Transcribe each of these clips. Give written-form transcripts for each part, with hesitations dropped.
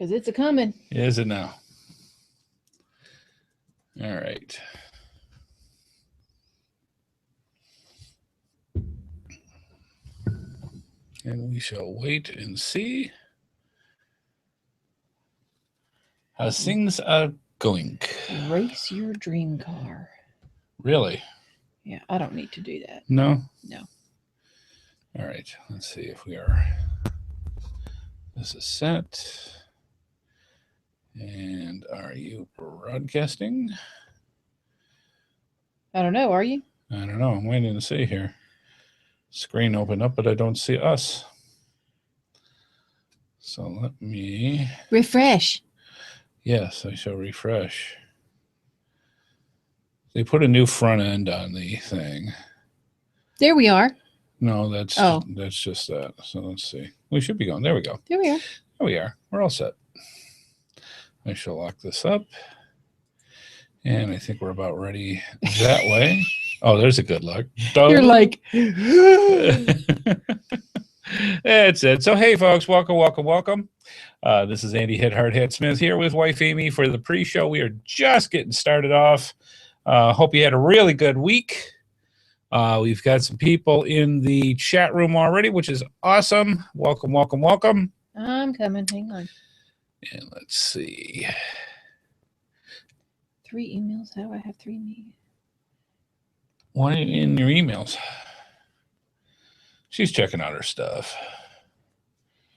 Because it's a coming. Is it now? All right. And we shall wait and see how things are going. Race your dream car. Really? Yeah, I don't need to do that. No? No. All right. Let's see if we are. This is set. And are you broadcasting? I don't know. Are you? I don't know. I'm waiting to see here. Screen open up, but I don't see us. So let me refresh. Yes, I shall refresh. They put a new front end on the thing. There we are. No, that's just that. So let's see. We should be going. There we go. There we are. There we are. We're all set. I shall lock this up. And I think we're about ready that way. Oh, there's a good look. You're like, that's it. So, hey, folks, welcome. This is Andy HeadHardHat Smith here with wife Amy for the pre-show. We are just getting started off. Hope you had a really good week. We've got some people in the chat room already, which is awesome. Welcome. I'm coming. Hang on. And let's see. 3 emails. How do I have 3 emails? Why in your emails? She's checking out her stuff.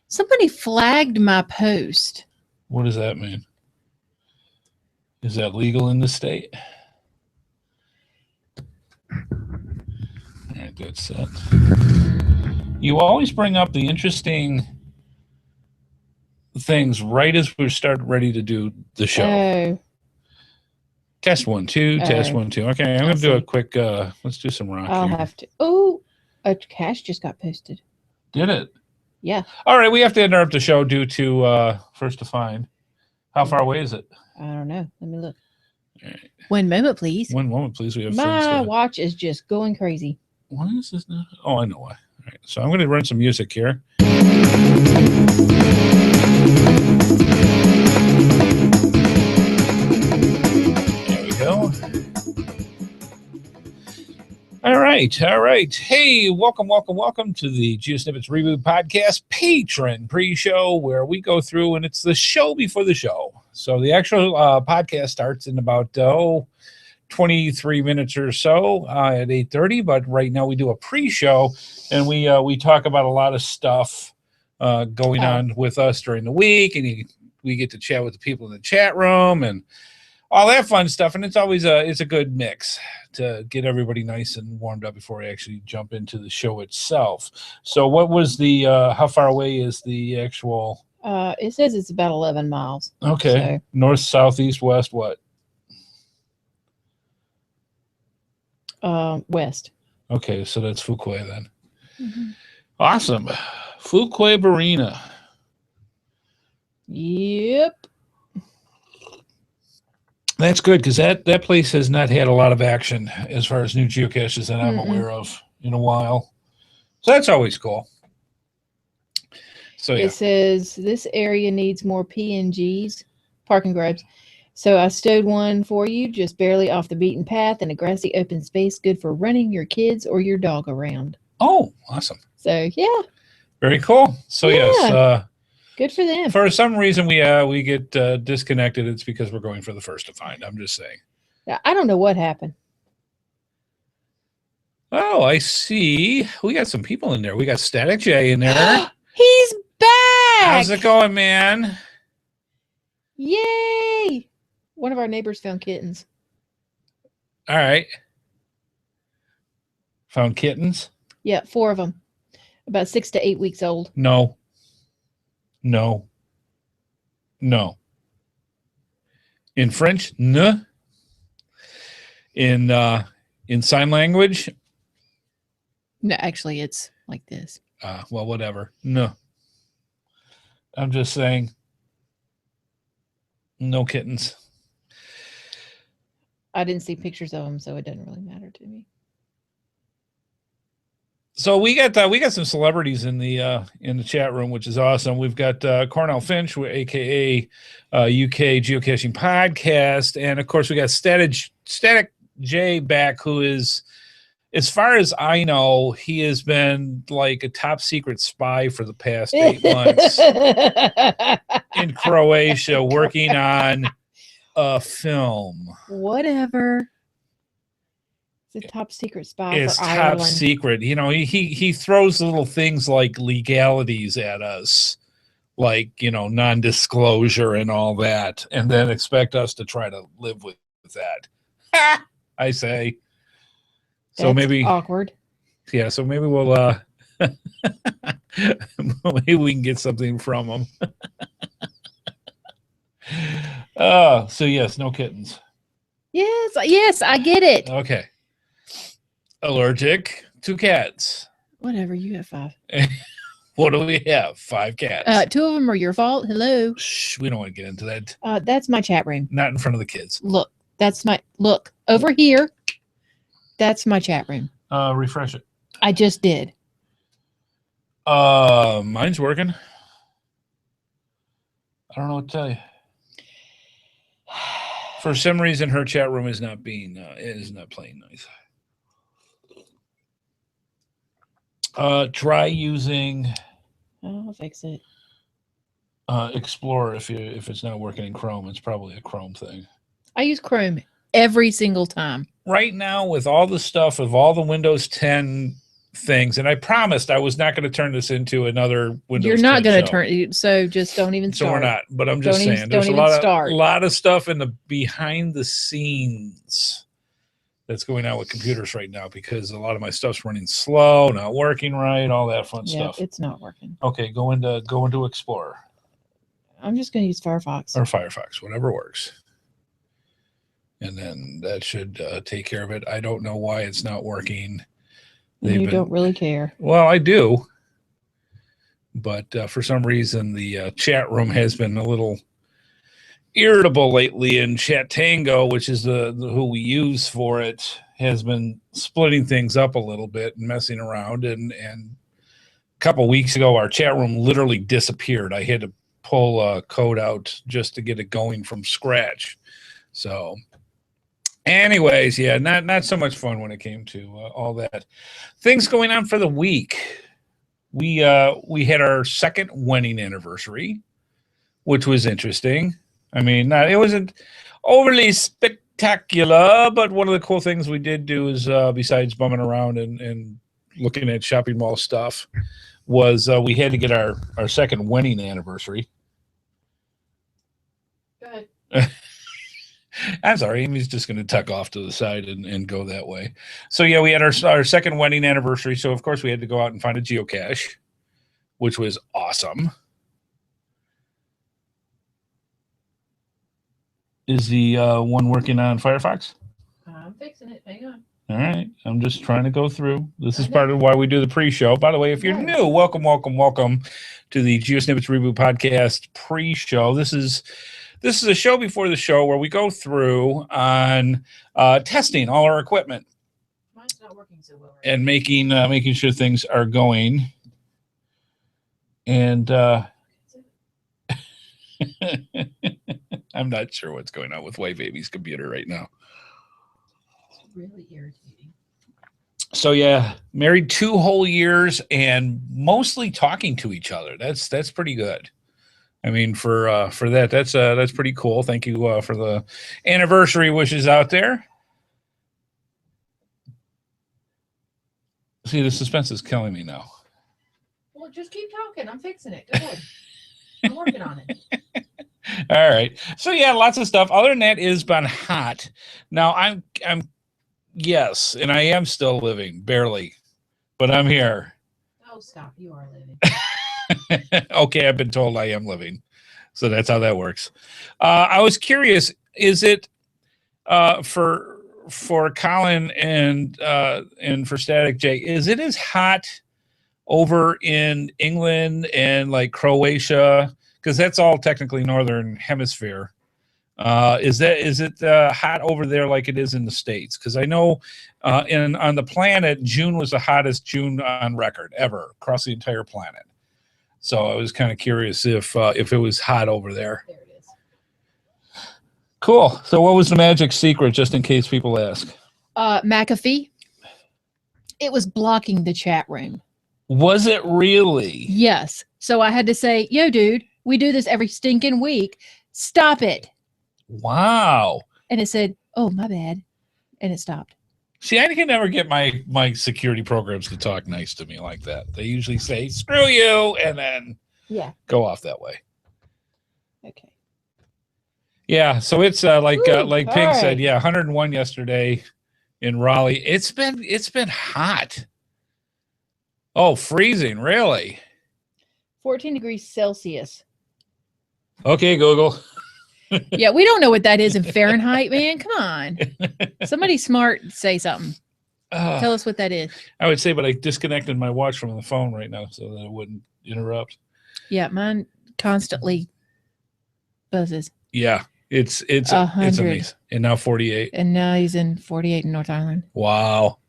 Somebody flagged my post. What does that mean? Is that legal in the state? All right, that's set. You always bring up the interesting things right as we start ready to do the show. Oh. Test 1, 2, test 1, 2. Okay, I'm going to do a quick, let's do some rock I'll here. have to. Oh, a cache just got posted. Did it? Yeah. All right, we have to interrupt the show due to First to Find. How far away is it? I don't know. Let me look. All right. 1 moment, please. 1 moment, please. We have My watch is just going crazy. Why is this not? Oh, I know why. All right, so I'm going to run some music here. All right. Hey, welcome to the GeoSnippits Reboot Podcast patron pre-show where we go through and it's the show before the show. So the actual podcast starts in about 23 minutes or so at 8:30, but right now we do a pre-show and we talk about a lot of stuff going on with us during the week, and we get to chat with the people in the chat room and all that fun stuff, and it's always it's a good mix to get everybody nice and warmed up before we actually jump into the show itself. So what was the how far away is the actual it says it's about 11 miles. Okay. So. North, south, east, west, what? West. Okay, so that's Fuquay then. Mm-hmm. Awesome. Fuquay Barina. Yep. That's good because that place has not had a lot of action as far as new geocaches that I'm aware of in a while. So that's always cool. So yeah. It says this area needs more PNGs, parking garages. So I stowed one for you just barely off the beaten path in a grassy open space, good for running your kids or your dog around. Oh, awesome. So yeah. Very cool. So yes. Good for them. For some reason, we get disconnected. It's because we're going for the First to Find. I'm just saying. I don't know what happened. Oh, I see. We got some people in there. We got Static J in there. He's back. How's it going, man? Yay! One of our neighbors found kittens. All right. Found kittens? Yeah, 4 of them. About 6 to 8 weeks old. No. In French, ne. In sign language? No, actually, it's like this. Well, whatever. No. I'm just saying, no kittens. I didn't see pictures of them, so it doesn't really matter to me. So we got some celebrities in the chat room, which is awesome. We've got Cornell Finch, aka UK Geocaching Podcast, and of course we got Static J back, who is, as far as I know, he has been like a top secret spy for the past 8 months in Croatia, working on a film. Whatever. It's a top secret spy It's for top Ireland. secret. You know, he throws little things like legalities at us, like, you know, non-disclosure and all that, and then expect us to try to live with that. I say. So That's maybe awkward. Yeah, so maybe we'll maybe we can get something from him. So yes, no kittens. Yes, I get it. Okay. Allergic to cats. Whatever, you have 5. What do we have? 5 cats. 2 of them are your fault. Hello. Shh, we don't want to get into that. That's my chat room. Not in front of the kids. Look, look over here. That's my chat room. Refresh it. I just did. Mine's working. I don't know what to tell you. For some reason, her chat room is not playing nice. Try using I'll fix it. Explorer if it's not working in Chrome. It's probably a Chrome thing. I use Chrome every single time. Right now, with all the stuff of all the Windows 10 things, and I promised I was not going to turn this into another Windows 10 You're not going to show. turn, so just don't even start. So we're not, but I'm just saying there's a lot of stuff in the behind the scenes that's going on with computers right now, because a lot of my stuff's running slow, not working right, all that fun stuff. It's not working. Okay, go into Explorer. I'm just going to use Firefox. Or Firefox, whatever works. And then that should take care of it. I don't know why it's not working. You don't really care. Well, I do. But for some reason, the chat room has been a little irritable lately, and Chat Tango, which is the who we use for it, has been splitting things up a little bit and messing around. And a couple weeks ago, our chat room literally disappeared. I had to pull a code out just to get it going from scratch. So anyways, yeah, not so much fun when it came to all that. Things going on for the week. We had our second wedding anniversary, which was interesting. I mean, it wasn't overly spectacular, but one of the cool things we did do is, besides bumming around and looking at shopping mall stuff, was we had to get our second wedding anniversary. Go ahead. I'm sorry, Amy's just going to tuck off to the side and go that way. So yeah, we had our second wedding anniversary. So of course we had to go out and find a geocache, which was awesome. Is the one working on Firefox? I'm fixing it. Hang on. All right. I'm just trying to go through. This is part of why we do the pre-show. By the way, if you're new, welcome to the GeoSnippits Reboot Podcast pre-show. This is a show before the show where we go through on testing all our equipment. Mine's not working so well. Right? And making sure things are going. And I'm not sure what's going on with White Baby's computer right now. It's really irritating. So yeah, married 2 whole years and mostly talking to each other. That's pretty good. I mean, for that, that's pretty cool. Thank you for the anniversary wishes out there. See, the suspense is killing me now. Well, just keep talking. I'm fixing it. Go ahead. I'm working on it. All right. So yeah, lots of stuff. Other than that, it's been hot. Now I'm yes, and I am still living, barely, but I'm here. Oh, stop! You are living. Okay, I've been told I am living, so that's how that works. I was curious: is it for Colin and for Static J? Is it as hot over in England and like Croatia? Because that's all technically Northern Hemisphere. Is it hot over there like it is in the States? Because I know on the planet, June was the hottest June on record ever across the entire planet. So I was kind of curious if it was hot over there. There it is. Cool. So what was the magic secret, just in case people ask? McAfee. It was blocking the chat room. Was it really? Yes. So I had to say, yo, dude, we do this every stinking week. Stop it. Wow. And it said, oh, my bad. And it stopped. See, I can never get my security programs to talk nice to me like that. They usually say, screw you, and then go off that way. Okay. Yeah, so it's like Pink said, right. 101 yesterday in Raleigh. It's been hot. Oh, freezing, really? 14 degrees Celsius. Okay, Google. Yeah, we don't know what that is in Fahrenheit, man. Come on. Somebody smart say something. Tell us what that is. I would say, but I disconnected my watch from the phone right now so that it wouldn't interrupt. Yeah, mine constantly buzzes. Yeah, it's 100. it's amazing. And now 48. And now he's in 48 in North Island. Wow.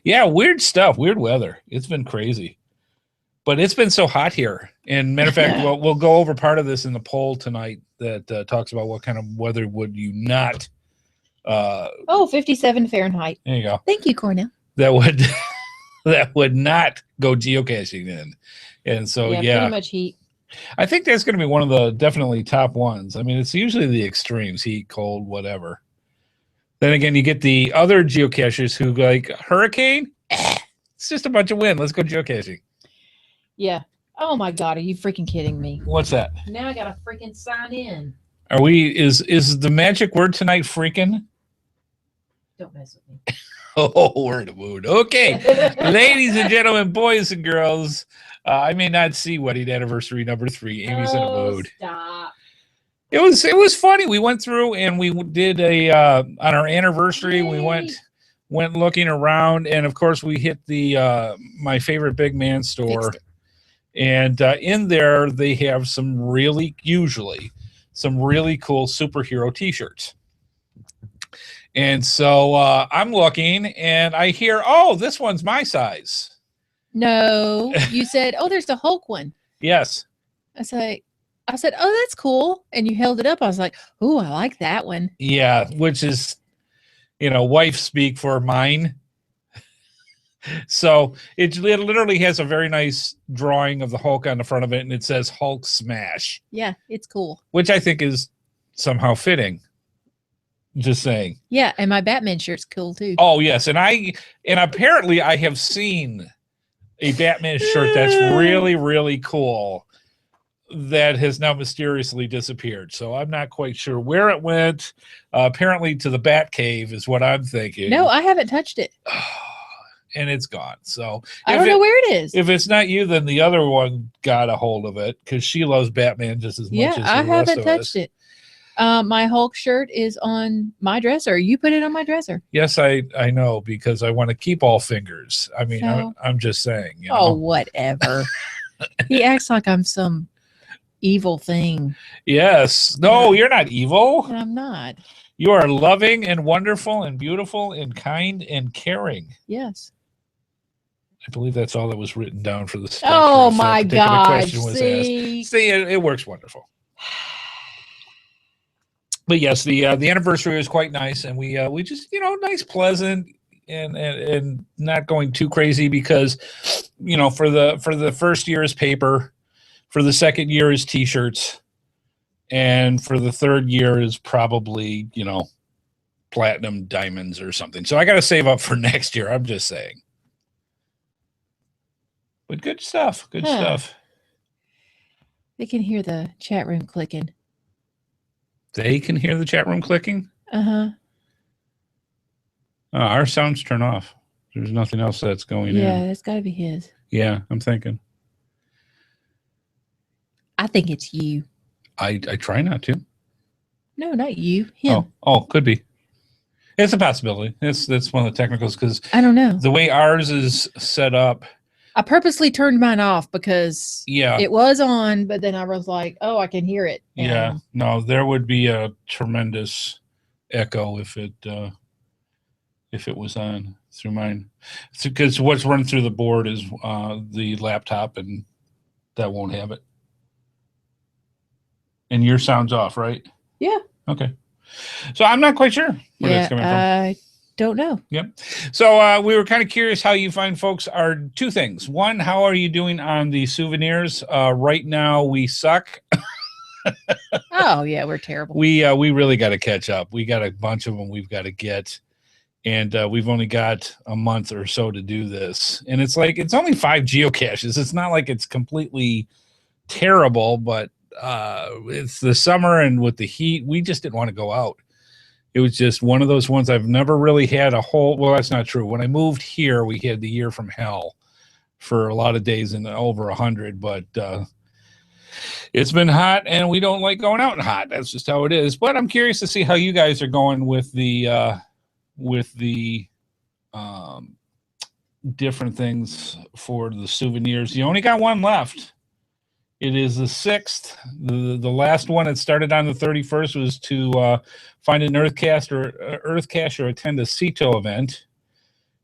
Yeah, weird stuff, weird weather. It's been crazy. But it's been so hot here. And matter of fact, we'll go over part of this in the poll tonight that talks about what kind of weather would you not 57 Fahrenheit. there you go. Thank you, Cornell. That would not go geocaching in. And so pretty much heat. I think that's going to be one of the definitely top ones. I mean, it's usually the extremes, heat, cold, whatever. Then again, you get the other geocachers who like hurricane. It's just a bunch of wind. Let's go geocaching. Yeah. Oh my God, are you freaking kidding me? What's that? Now I gotta freaking sign in. Are we? Is the magic word tonight freaking? Don't mess with me. Oh, we're in the mood. Okay, ladies and gentlemen, boys and girls. I may not see wedding anniversary number 3. Amy's in the mood. Stop. It was funny. We went through and we did a on our anniversary. Yay. We went looking around, and of course we hit the my favorite big man store. And in there they have some really cool superhero T-shirts. And so I'm looking and I hear, oh, this one's my size. No, you said, oh, there's the Hulk one. Yes. I said, oh, that's cool. And you held it up. I was like, oh, I like that one. Yeah, which is, wife speak for mine. So it literally has a very nice drawing of the Hulk on the front of it, and it says Hulk Smash. Yeah, it's cool. Which I think is somehow fitting. Just saying. Yeah, and my Batman shirt's cool too. Oh yes, and apparently I have seen a Batman shirt that's really, really cool that has now mysteriously disappeared. So I'm not quite sure where it went. Apparently to the Bat Cave is what I'm thinking. No, I haven't touched it. And it's gone. So I don't know where it is. If it's not you, then the other one got a hold of it because she loves Batman just as much as the rest of us. I haven't touched it. My Hulk shirt is on my dresser. You put it on my dresser. Yes, I know because I want to keep all fingers. I mean, So, I'm just saying. Oh, whatever. He acts like I'm some evil thing. Yes. No, you're not evil. I'm not. You are loving and wonderful and beautiful and kind and caring. Yes. I believe that's all that was written down for the Oh my God! See, it works wonderful. But yes, the anniversary was quite nice, and we just nice, pleasant, and not going too crazy because for the first year is paper, for the second year is T-shirts, and for the third year is probably platinum diamonds or something. So I got to save up for next year. I'm just saying. But good stuff. Good stuff. They can hear the chat room clicking. They can hear the chat room clicking? Uh-huh. Our sounds turn off. There's nothing else that's going in. Yeah, it's got to be his. Yeah, I'm thinking. I think it's you. I try not to. No, not you. Him. Oh, could be. It's a possibility. That's one of the technicals because I don't know. the way ours is set up, I purposely turned mine off because Yeah. it was on, but then I was like, oh, I can hear it. Yeah. No, there would be a tremendous echo if it was on through mine. Because what's run through the board is the laptop, and that won't have it. And your sound's off, right? Yeah. Okay. So I'm not quite sure where that's coming from. I don't know. Yep. So we were kind of curious how you find folks are two things. One, how are you doing on the souvenirs? Right now, we suck. Oh, yeah, we're terrible. We really got to catch up. We got a bunch of them we've got to get. And we've only got a month or so to do this. And it's like, it's only 5 geocaches. It's not like it's completely terrible, but it's the summer, and with the heat, we just didn't want to go out. It was just one of those ones. I've never really had a whole, well, that's not true. When I moved here, we had the year from hell for a lot of days and over 100, but it's been hot, and we don't like going out in hot. That's just how it is. But I'm curious to see how you guys are going with the different things for the souvenirs. You only got one left. It is the 6th. The last one that started on the 31st was to find an earth cache or attend a CETO event.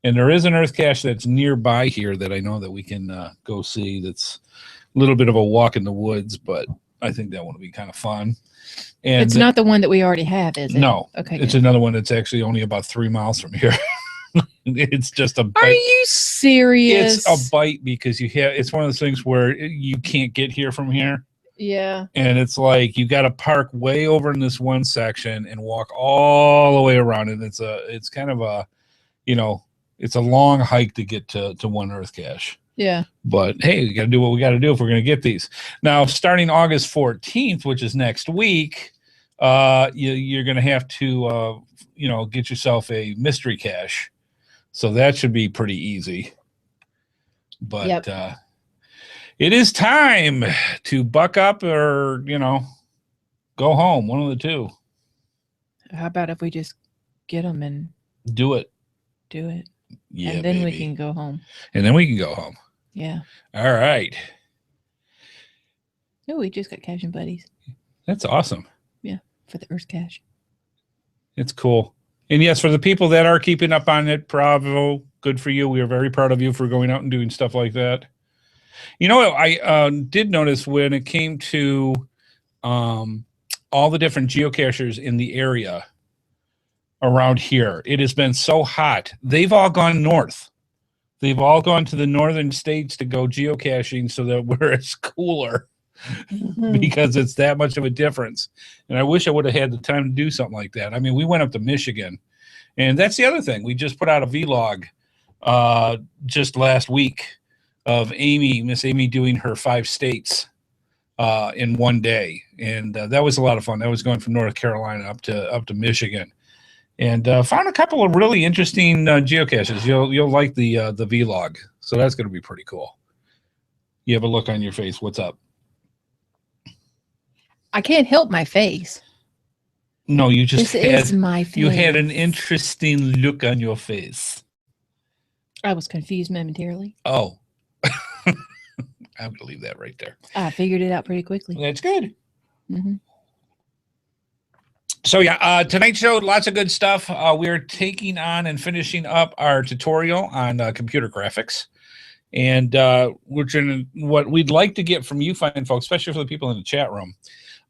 And there is an earth cache that's nearby here that I know that we can go see. That's a little bit of a walk in the woods, but I think that one will be kind of fun. And it's not the one that we already have, is it? No. Okay. It's another one that's actually only about 3 miles from here. It's just a bite. Are you serious? It's a bite because it's one of those things where you can't get here from here. Yeah. And it's like you got to park way over in this one section and walk all the way around. And it's kind of a, it's a long hike to get to one earth cache. Yeah. But hey, we got to do what we got to do if we're going to get these. Now, starting August 14th, which is next week, you're going to have to, get yourself a mystery cache. So that should be pretty easy. But it is time to buck up or, go home. One of the two. How about if we just get them and do it? Yeah, and then we can go home. Yeah. All right. No, we just got caching buddies. That's awesome. Yeah, for the Earth cache. It's cool. And yes, for the people that are keeping up on it, bravo, good for you. We are very proud of you for going out and doing stuff like that. I did notice when it came to all the different geocachers in the area around here, it has been so hot. They've all gone north. They've all gone to the northern states to go geocaching so that where it's cooler. Because it's that much of a difference. And I wish I would have had the time to do something like that. I mean, we went up to Michigan, and that's the other thing. We just put out a vlog just last week of Miss Amy doing her 5 states in one day. And that was a lot of fun. That was going from North Carolina up to Michigan. And found a couple of really interesting geocaches. You'll like the vlog. So that's going to be pretty cool. You have a look on your face. What's up? I can't help my face. No, you just is my face. You had an interesting look on your face. I was confused momentarily. Oh. I'm going to leave that right there. I figured it out pretty quickly. That's good. Mm-hmm. So yeah, tonight's show, lots of good stuff. We're taking on and finishing up our tutorial on computer graphics. And what we'd like to get from you fine folks, especially for the people in the chat room,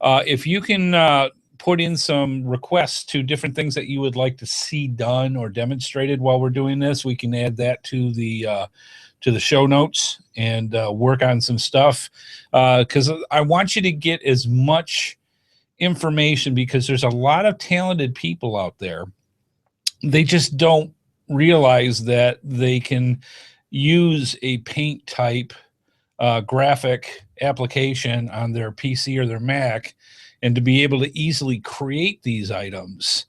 if you can put in some requests to different things that you would like to see done or demonstrated while we're doing this, we can add that to the show notes and work on some stuff. Because I want you to get as much information, because there's a lot of talented people out there. They just don't realize that they can use a paint type graphic application on their PC or their Mac, and to be able to easily create these items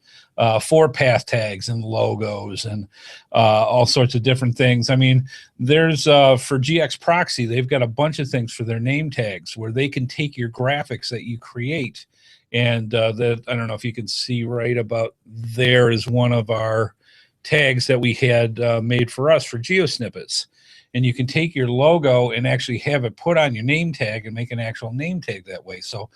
for path tags and logos and all sorts of different things. I mean, there's for GX Proxy, they've got a bunch of things for their name tags where they can take your graphics that you create. And that, I don't know if you can see right about there is one of our tags that we had made for us for GeoSnippits. and you can take your logo and actually have it put on your name tag and make an actual name tag that way. So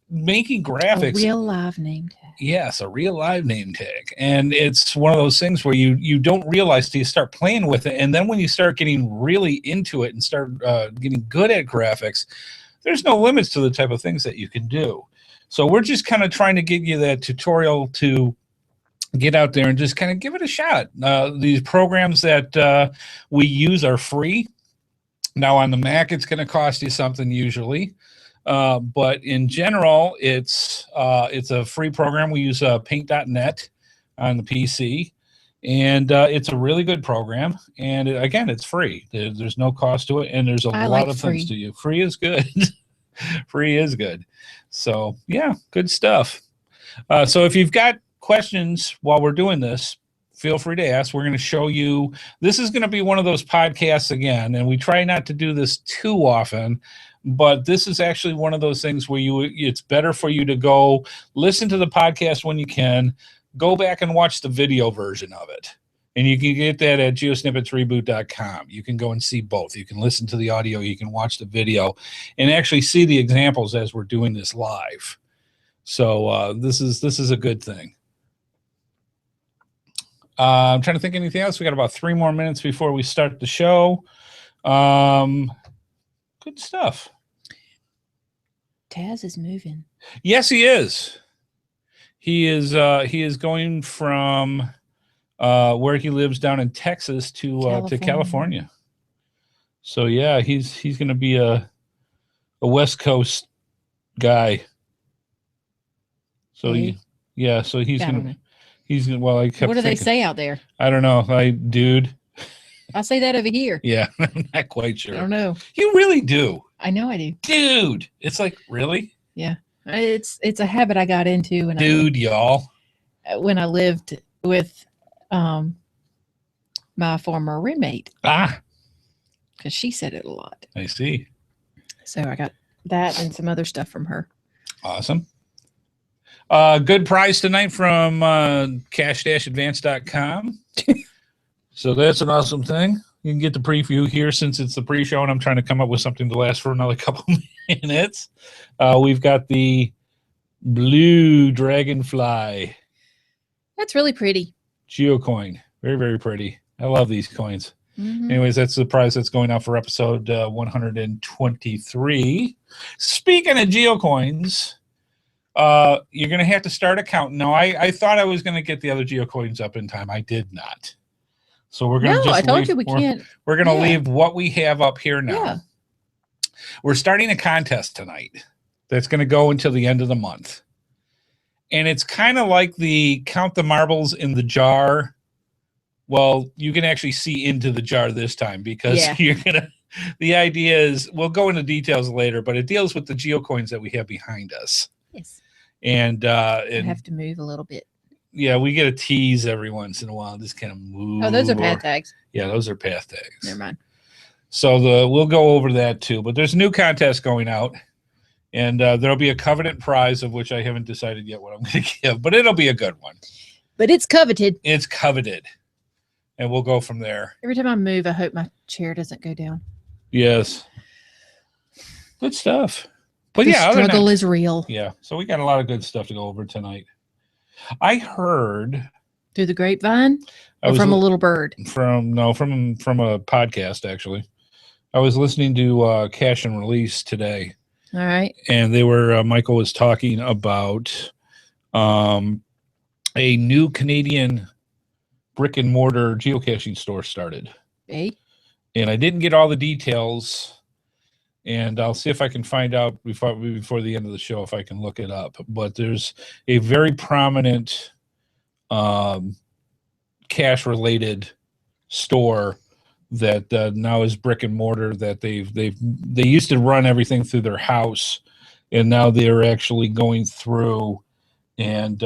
making graphics, a real live name tag. yes, a real live name tag. And it's one of those things where you don't realize till you start playing with it. And then when you start getting really into it and start getting good at graphics, there's no limits to the type of things that you can do. So we're just kind of trying to give you that tutorial to get out there and just kind of give it a shot. These programs that we use are free. Now on the Mac, it's going to cost you something usually. But in general, it's a free program. We use paint.net on the PC. And it's a really good program. And again, it's free. There's no cost to it. And there's a lot of things to you. Free is good. Free is good. So, yeah, good stuff. So if you've got questions while we're doing this, feel free to ask. We're going to show you. This is going to be one of those podcasts again. And we try not to do this too often. But this is actually one of those things where it's better for you to go listen to the podcast when you can. Go back and watch the video version of it. And you can get that at GeoSnippitsReboot.com. You can go and see both. You can listen to the audio. You can watch the video and actually see the examples as we're doing this live. So this is a good thing. I'm trying to think of anything else. We got about 3 more minutes before we start the show. Good stuff. Taz is moving. Yes, he is. He is going from where he lives down in Texas to California. So yeah, he's going to be a West Coast guy. So hey. So he's going to well, I kept what do they say out there? I don't know. Dude. I say that over here. Yeah, I'm not quite sure. I don't know. You really do. I know I do. Dude. It's like, really? Yeah. It's a habit I got into when y'all. When I lived with my former roommate. Because she said it a lot. I see. So I got that and some other stuff from her. Awesome. Good prize tonight from cash-advance.com. So that's an awesome thing. You can get the preview here since it's the pre-show, and I'm trying to come up with something to last for another couple minutes. We've got the blue dragonfly. That's really pretty. Geocoin. Very, very pretty. I love these coins. Mm-hmm. Anyways, that's the prize that's going out for episode 123. Speaking of geocoins, you're going to have to start accounting. Now, I thought I was going to get the other geocoins up in time. I did not. So we're going to I told you we can't. We're going to leave what we have up here now. Yeah. We're starting a contest tonight that's going to go until the end of the month. And it's kind of like the count the marbles in the jar. Well, you can actually see into the jar this time because the idea is, we'll go into details later, but it deals with the geocoins that we have behind us. Yes. And I have to move a little bit. Yeah, we get a tease every once in a while. Just kind of move. Oh, those are Pathtags. Yeah, those are Pathtags. Never mind. So we'll go over that too. But there's a new contest going out, and there'll be a covenant prize of which I haven't decided yet what I'm going to give, but it'll be a good one. But it's coveted. It's coveted, and we'll go from there. Every time I move, I hope my chair doesn't go down. Yes. Good stuff. But the struggle is real. Yeah. So we got a lot of good stuff to go over tonight. I heard through the grapevine or from a little bird? From a podcast, actually. I was listening to Cash and Release today. All right. And they were Michael was talking about a new Canadian brick and mortar geocaching store started. Hey. And I didn't get all the details. And I'll see if I can find out before the end of the show if I can look it up. But there's a very prominent cash-related store that now is brick and mortar. That they used to run everything through their house, and now they're actually going through and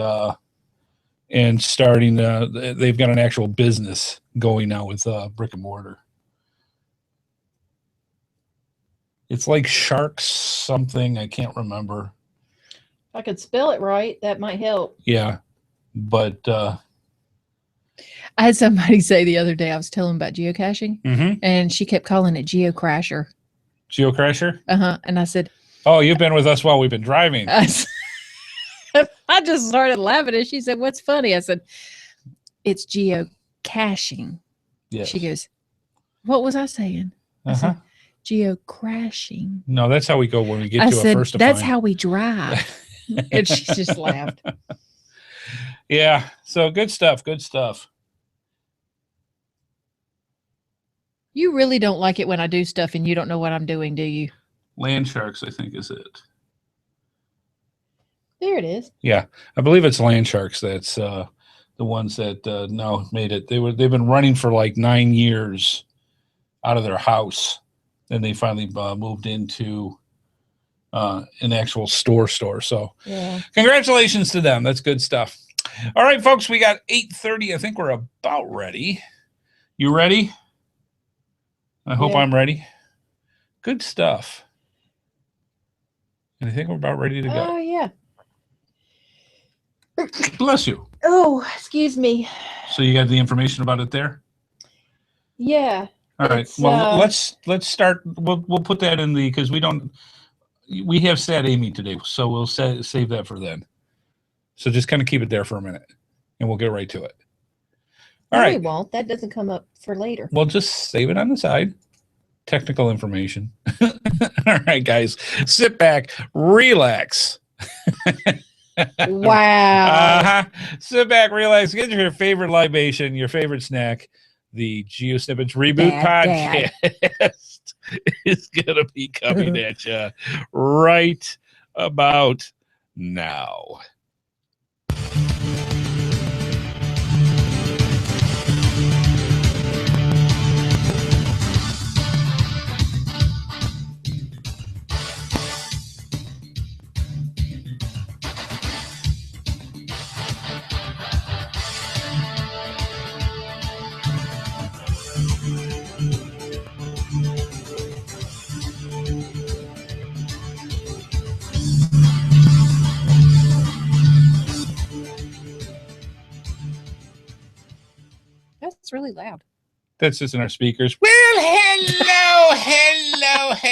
starting. They've got an actual business going now with brick and mortar. It's like Sharks something. I can't remember. If I could spell it right, that might help. Yeah. But I had somebody say the other day, I was telling them about geocaching, Mm-hmm. and she kept calling it geocrasher. Geocrasher? Uh-huh. And I said, oh, you've been with us while we've been driving. I just started laughing, and she said, what's funny? I said, it's geocaching. Yes. She goes, what was I saying? I said, geocrashing. No, that's how we go when we get I to said, a first that's define. how we drive. And she just laughed. Yeah. So good stuff. Good stuff. You really don't like it when I do stuff and you don't know what I'm doing, do you? Land sharks, I think, is it. There it is. Yeah. I believe it's land sharks. That's the ones that now made it. They've been running for like 9 years out of their house. And they finally moved into an actual store. So yeah. Congratulations to them. That's good stuff. All right, folks, we got 8:30. I think we're about ready. You ready? I hope I'm ready. Good stuff. And I think we're about ready to go. Oh, yeah. Bless you. Oh, excuse me. So you got the information about it there? Yeah. All right. Well, let's start. We'll put that in the, because we have Sad Amy today, so we'll save that for then. So just kind of keep it there for a minute, and we'll get right to it. All right. We won't. That doesn't come up for later. Well, just save it on the side. Technical information. All right, guys, sit back, relax. Wow. Sit back, relax, get your favorite libation, your favorite snack. The GeoSnippits Reboot Podcast is going to be coming at you right about now. That's really loud. That's just in our speakers. Well,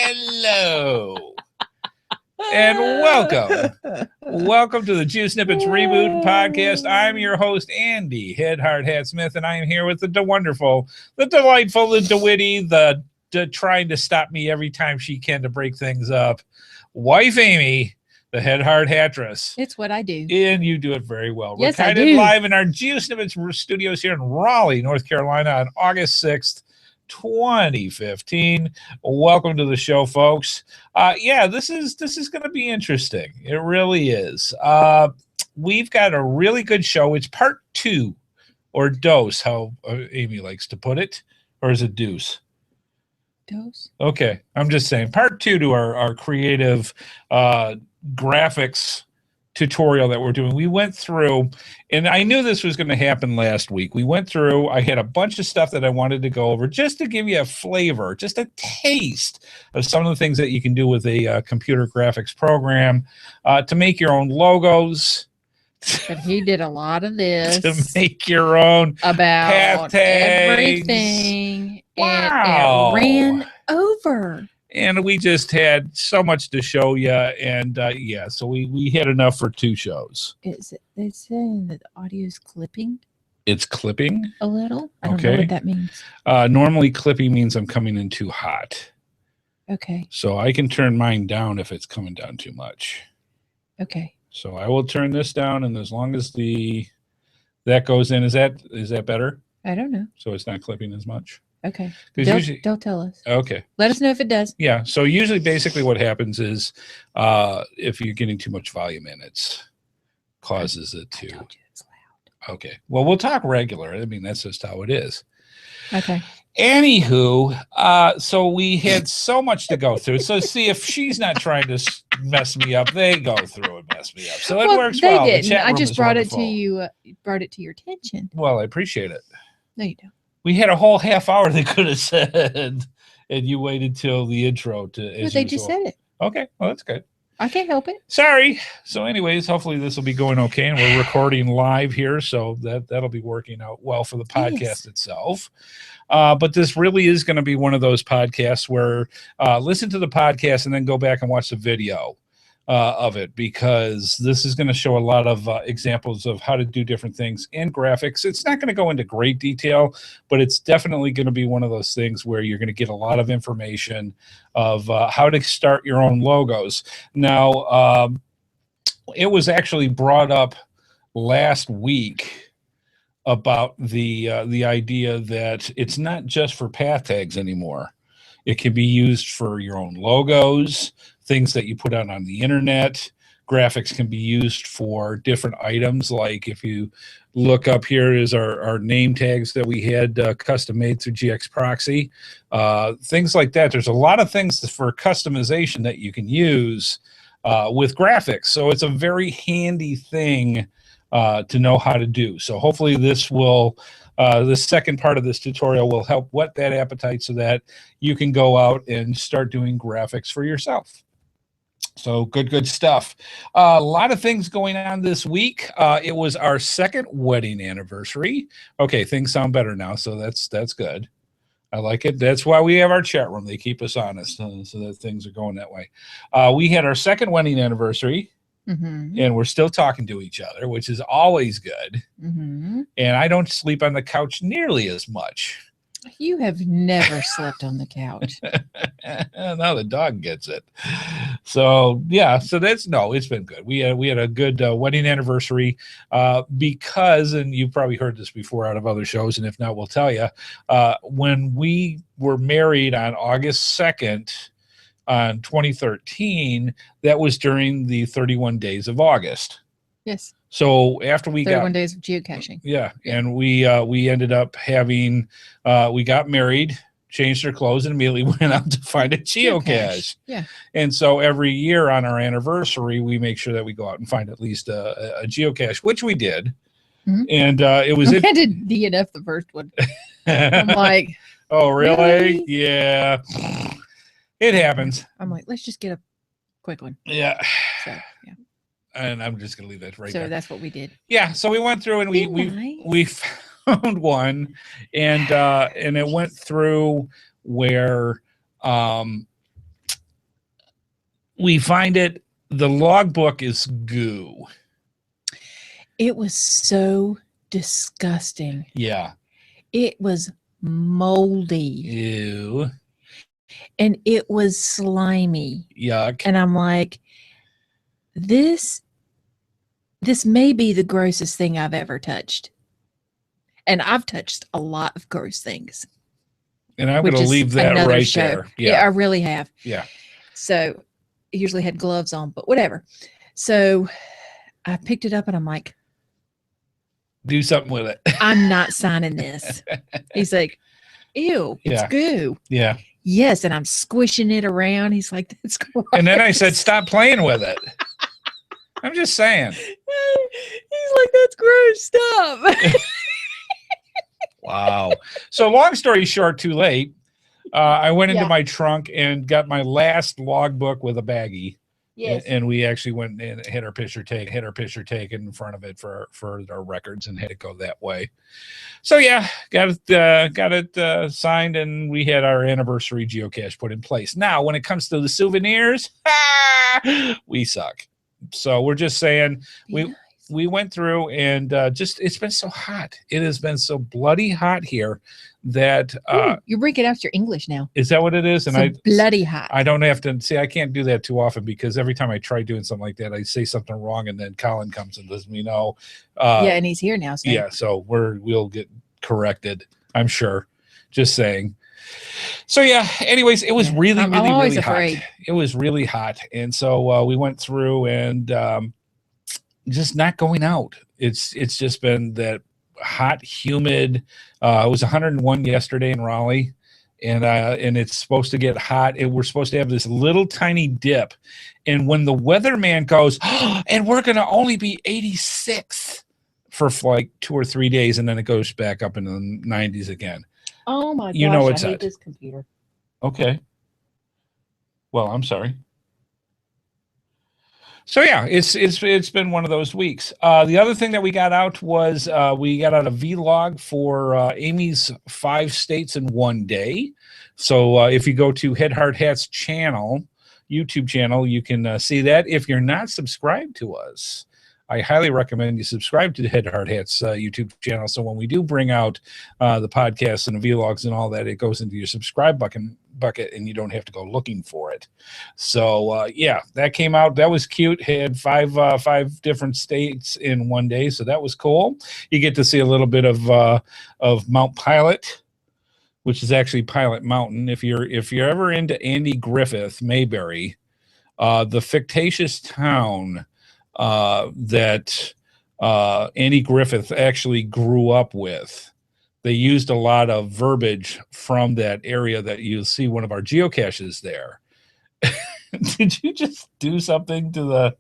hello. And welcome to the GeoSnippits Reboot Podcast. I'm your host, Andy HeadHardHat Smith, and I am here with the wonderful, the delightful, the DeWitty, the trying to stop me every time she can to break things up, wife Amy, the HeadHardHatress. It's what I do. And you do it very well. Yes, We're I kind of do. live in our GeoSnippits studios here in Raleigh, North Carolina on August 6th, 2015. Welcome to the show, folks. This is going to be interesting. It really is. We've got a really good show. It's part 2, or dose, how Amy likes to put it. Or is it deuce? Dose? Okay. I'm just saying part 2 to our creative graphics tutorial that we're doing. We went through, and I knew this was going to happen last week. We went through, I had a bunch of stuff that I wanted to go over just to give you a flavor, just a taste of some of the things that you can do with a computer graphics program to make your own logos. But he did a lot of this. To make your own about Pathtag. everything. Wow. And it ran over. And we just had so much to show you. And so we had enough for 2 shows. Is it? They say that the audio is clipping It's clipping. a little. I don't know what that means. Normally clipping means I'm coming in too hot. Okay. So I can turn mine down if it's coming down too much. Okay. So I will turn this down, and as long as that goes in, is that better? I don't know. So it's not clipping as much? Okay. Usually, They'll tell us. okay. Let us know if it does. Yeah. So usually basically what happens is if you're getting too much volume in, it causes it to. I told you it's loud. Okay. Well, we'll talk regular. I mean, that's just how it is. Okay. Anywho, so we had so much to go through. So see, if she's not trying to mess me up, they go through and mess me up. So it works they well. The didn't. chat I room just is brought wonderful. it to you. Brought it to your attention. Well, I appreciate it. No, you don't. We had a whole half hour they could have said, and you waited till the intro to. But they just said it. Okay, well that's good. I can't help it. Sorry. So anyways, hopefully this will be going okay. And we're recording live here. So that'll be working out well for the podcast itself. But this really is going to be one of those podcasts where listen to the podcast and then go back and watch the video of it, because this is going to show a lot of examples of how to do different things and graphics. It's not going to go into great detail, but it's definitely going to be one of those things where you're going to get a lot of information of how to start your own logos. Now, it was actually brought up last week about the idea that it's not just for path tags anymore. It can be used for your own logos, things that you put out on the internet. Graphics can be used for different items. Like if you look up here is our name tags that we had custom made through GX Proxy, things like that. There's a lot of things for customization that you can use with graphics. So it's a very handy thing to know how to do. So hopefully this will, the second part of this tutorial will help whet that appetite so that you can go out and start doing graphics for yourself. So good stuff. A lot of things going on this week. It was our second wedding anniversary. Okay, things sound better now, so that's good. I like it. That's why we have our chat room. They keep us honest, so that things are going that way. We had our second wedding anniversary. Mm-hmm. And we're still talking to each other, which is always good. Mm-hmm. And I don't sleep on the couch nearly as much. You have never slept on the couch. Now the dog gets it. So yeah, so it's been good. We had a good wedding anniversary because, and you've probably heard this before out of other shows, and if not, we'll tell you. When we were married on August 2nd, on 2013, that was during the 31 days of August. Yes. So after we 31 days of geocaching. Yeah, and we ended up having we got married, changed our clothes, and immediately went out to find a geocache. Yeah. And so every year on our anniversary, we make sure that we go out and find at least a geocache, which we did. Mm-hmm. And it was. I did DNF the first one. I'm like, oh really? Yeah. It happens. I'm like, let's just get a quick one. Yeah. So, yeah. And I'm just going to leave that right there. So that's what we did. Yeah. So we went through and we found one, and it went through where we find it. The logbook is goo. It was so disgusting. Yeah. It was moldy. Ew. And it was slimy. Yuck. And I'm like, this may be the grossest thing I've ever touched. And I've touched a lot of gross things. And I'm going to leave that right there. Yeah, I really have. Yeah. So I usually had gloves on, but whatever. So I picked it up and I'm like, do something with it. I'm not signing this. He's like, ew, it's goo. Yeah. Yes, and I'm squishing it around. He's like, that's gross. And then I said, stop playing with it. I'm just saying. He's like, that's gross. Stop. Wow. So long story short, too late. I went into my trunk and got my last logbook with a baggie. Yes. And we actually went and had our picture taken in front of it for our records and had it go that way. So yeah, got it signed, and we had our anniversary geocache put in place. Now, when it comes to the souvenirs, we suck. So we're just saying we went through and it's been so hot. It has been so bloody hot here that you're breaking out your English now. Is that what it is? And so bloody hot. I don't have to see. I can't do that too often because every time I try doing something like that, I say something wrong, and then Colin comes and lets me know. Yeah, and he's here now. So. Yeah, so we'll get corrected, I'm sure. Just saying. So yeah. Anyways, it was really hot. It was really hot, and so we went through and just not going out. It's just been that hot, humid. It was 101 yesterday in Raleigh, and it's supposed to get hot. We're supposed to have this little tiny dip, and when the weatherman goes, and we're going to only be 86 for like 2 or 3 days, and then it goes back up into the 90s again. Oh my gosh! You know it's I hate this computer. Okay. Well, I'm sorry. So yeah, it's been one of those weeks. The other thing that we got out was we got out a vlog for Amy's 5 states in one day. So if you go to HeadHardHat's channel, YouTube channel, you can see that. If you're not subscribed to us, I highly recommend you subscribe to HeadHardHat's YouTube channel. So when we do bring out the podcasts and the vlogs and all that, it goes into your subscribe bucket and you don't have to go looking for it. So yeah, that came out. That was cute. Had five different states in one day. So that was cool. You get to see a little bit of Mount Pilot, which is actually Pilot Mountain. If you're ever into Andy Griffith, Mayberry, the fictitious town that Andy Griffith actually grew up with. They used a lot of verbiage from that area that you'll see one of our geocaches there. Did you just do something to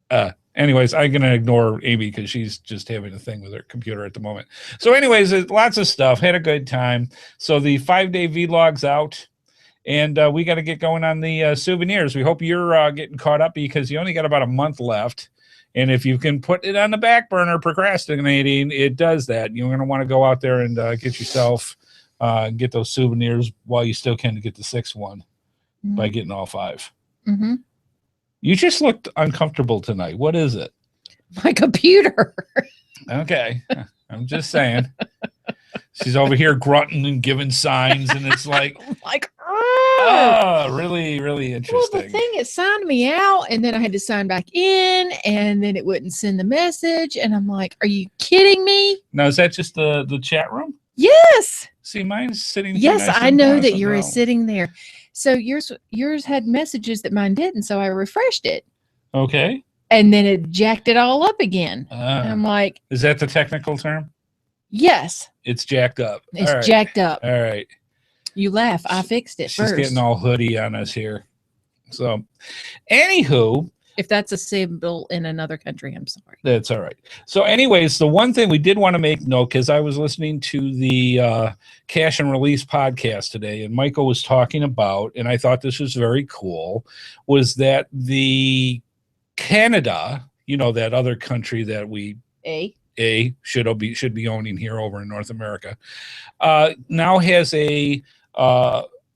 the... Anyways, I'm going to ignore Amy because she's just having a thing with her computer at the moment. So anyways, lots of stuff. Had a good time. So the 5-day vlog's out. And we got to get going on the souvenirs. We hope you're getting caught up because you only got about a month left. And if you can put it on the back burner, procrastinating, it does that. You're going to want to go out there and get yourself, get those souvenirs while you still can to get the 6th one by getting all 5. Mm-hmm. You just looked uncomfortable tonight. What is it? My computer. Okay. I'm just saying. She's over here grunting and giving signs, and it's like, really, really interesting. Well, the thing, it signed me out, and then I had to sign back in, and then it wouldn't send the message, and I'm like, are you kidding me? Now, is that just the chat room? Yes. See, mine's sitting. Yes, I know that yours is sitting there. So yours had messages that mine didn't, so I refreshed it. Okay. And then it jacked it all up again. And I'm like, is that the technical term? Yes. It's jacked up. It's jacked up. All right. You laugh. I fixed it She's first. getting all hoodie on us here. So, anywho. If that's a symbol in another country, I'm sorry. That's all right. So anyways, the one thing we did want to make note, because I was listening to the Cache and Release podcast today, and Michael was talking about, and I thought this was very cool, was that the Canada, you know, that other country that we should be owning here over in North America, now has an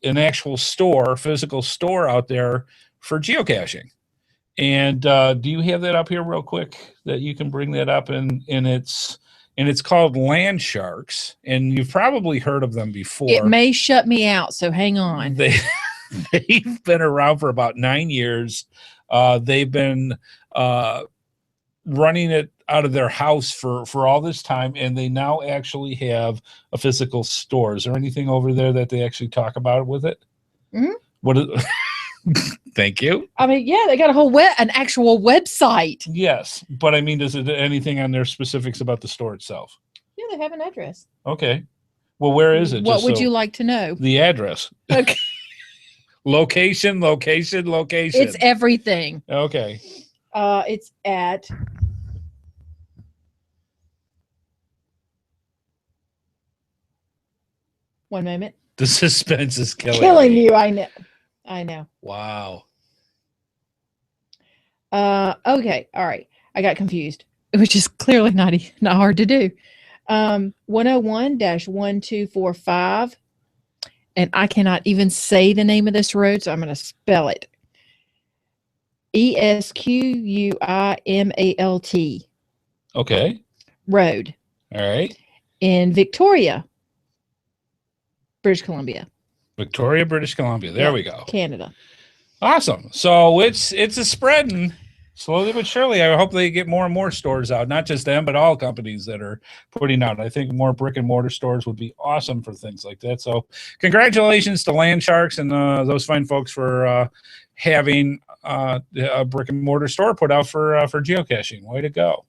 actual store, physical store out there for geocaching. And do you have that up here real quick that you can bring that up? And it's called Land Sharks, and you've probably heard of them before. It may shut me out, so hang on. They've been around for about 9 years. They've been running it out of their house for all this time, and they now actually have a physical store. Is there anything over there that they actually talk about with it? Mm-hmm. What is Thank you. I mean, yeah, they got an actual website. Yes, but I mean, does it anything on their specifics about the store itself? Yeah, they have an address. Okay. Well, where is it? What would you like to know? The address. Okay. Location. It's everything. Okay. It's at one moment. The suspense is killing you. I know. Wow. Okay. All right. I got confused, which is clearly not hard to do. 101-1245. And I cannot even say the name of this road, so I'm going to spell it. ESQUIMALT. Okay. Road. All right. In Victoria, British Columbia. Victoria, British Columbia. There we go. Canada. Awesome. So it's a spreading slowly but surely. I hope they get more and more stores out, not just them, but all companies that are putting out. I think more brick and mortar stores would be awesome for things like that. So congratulations to Land Sharks and those fine folks for having a brick and mortar store put out for geocaching. Way to go.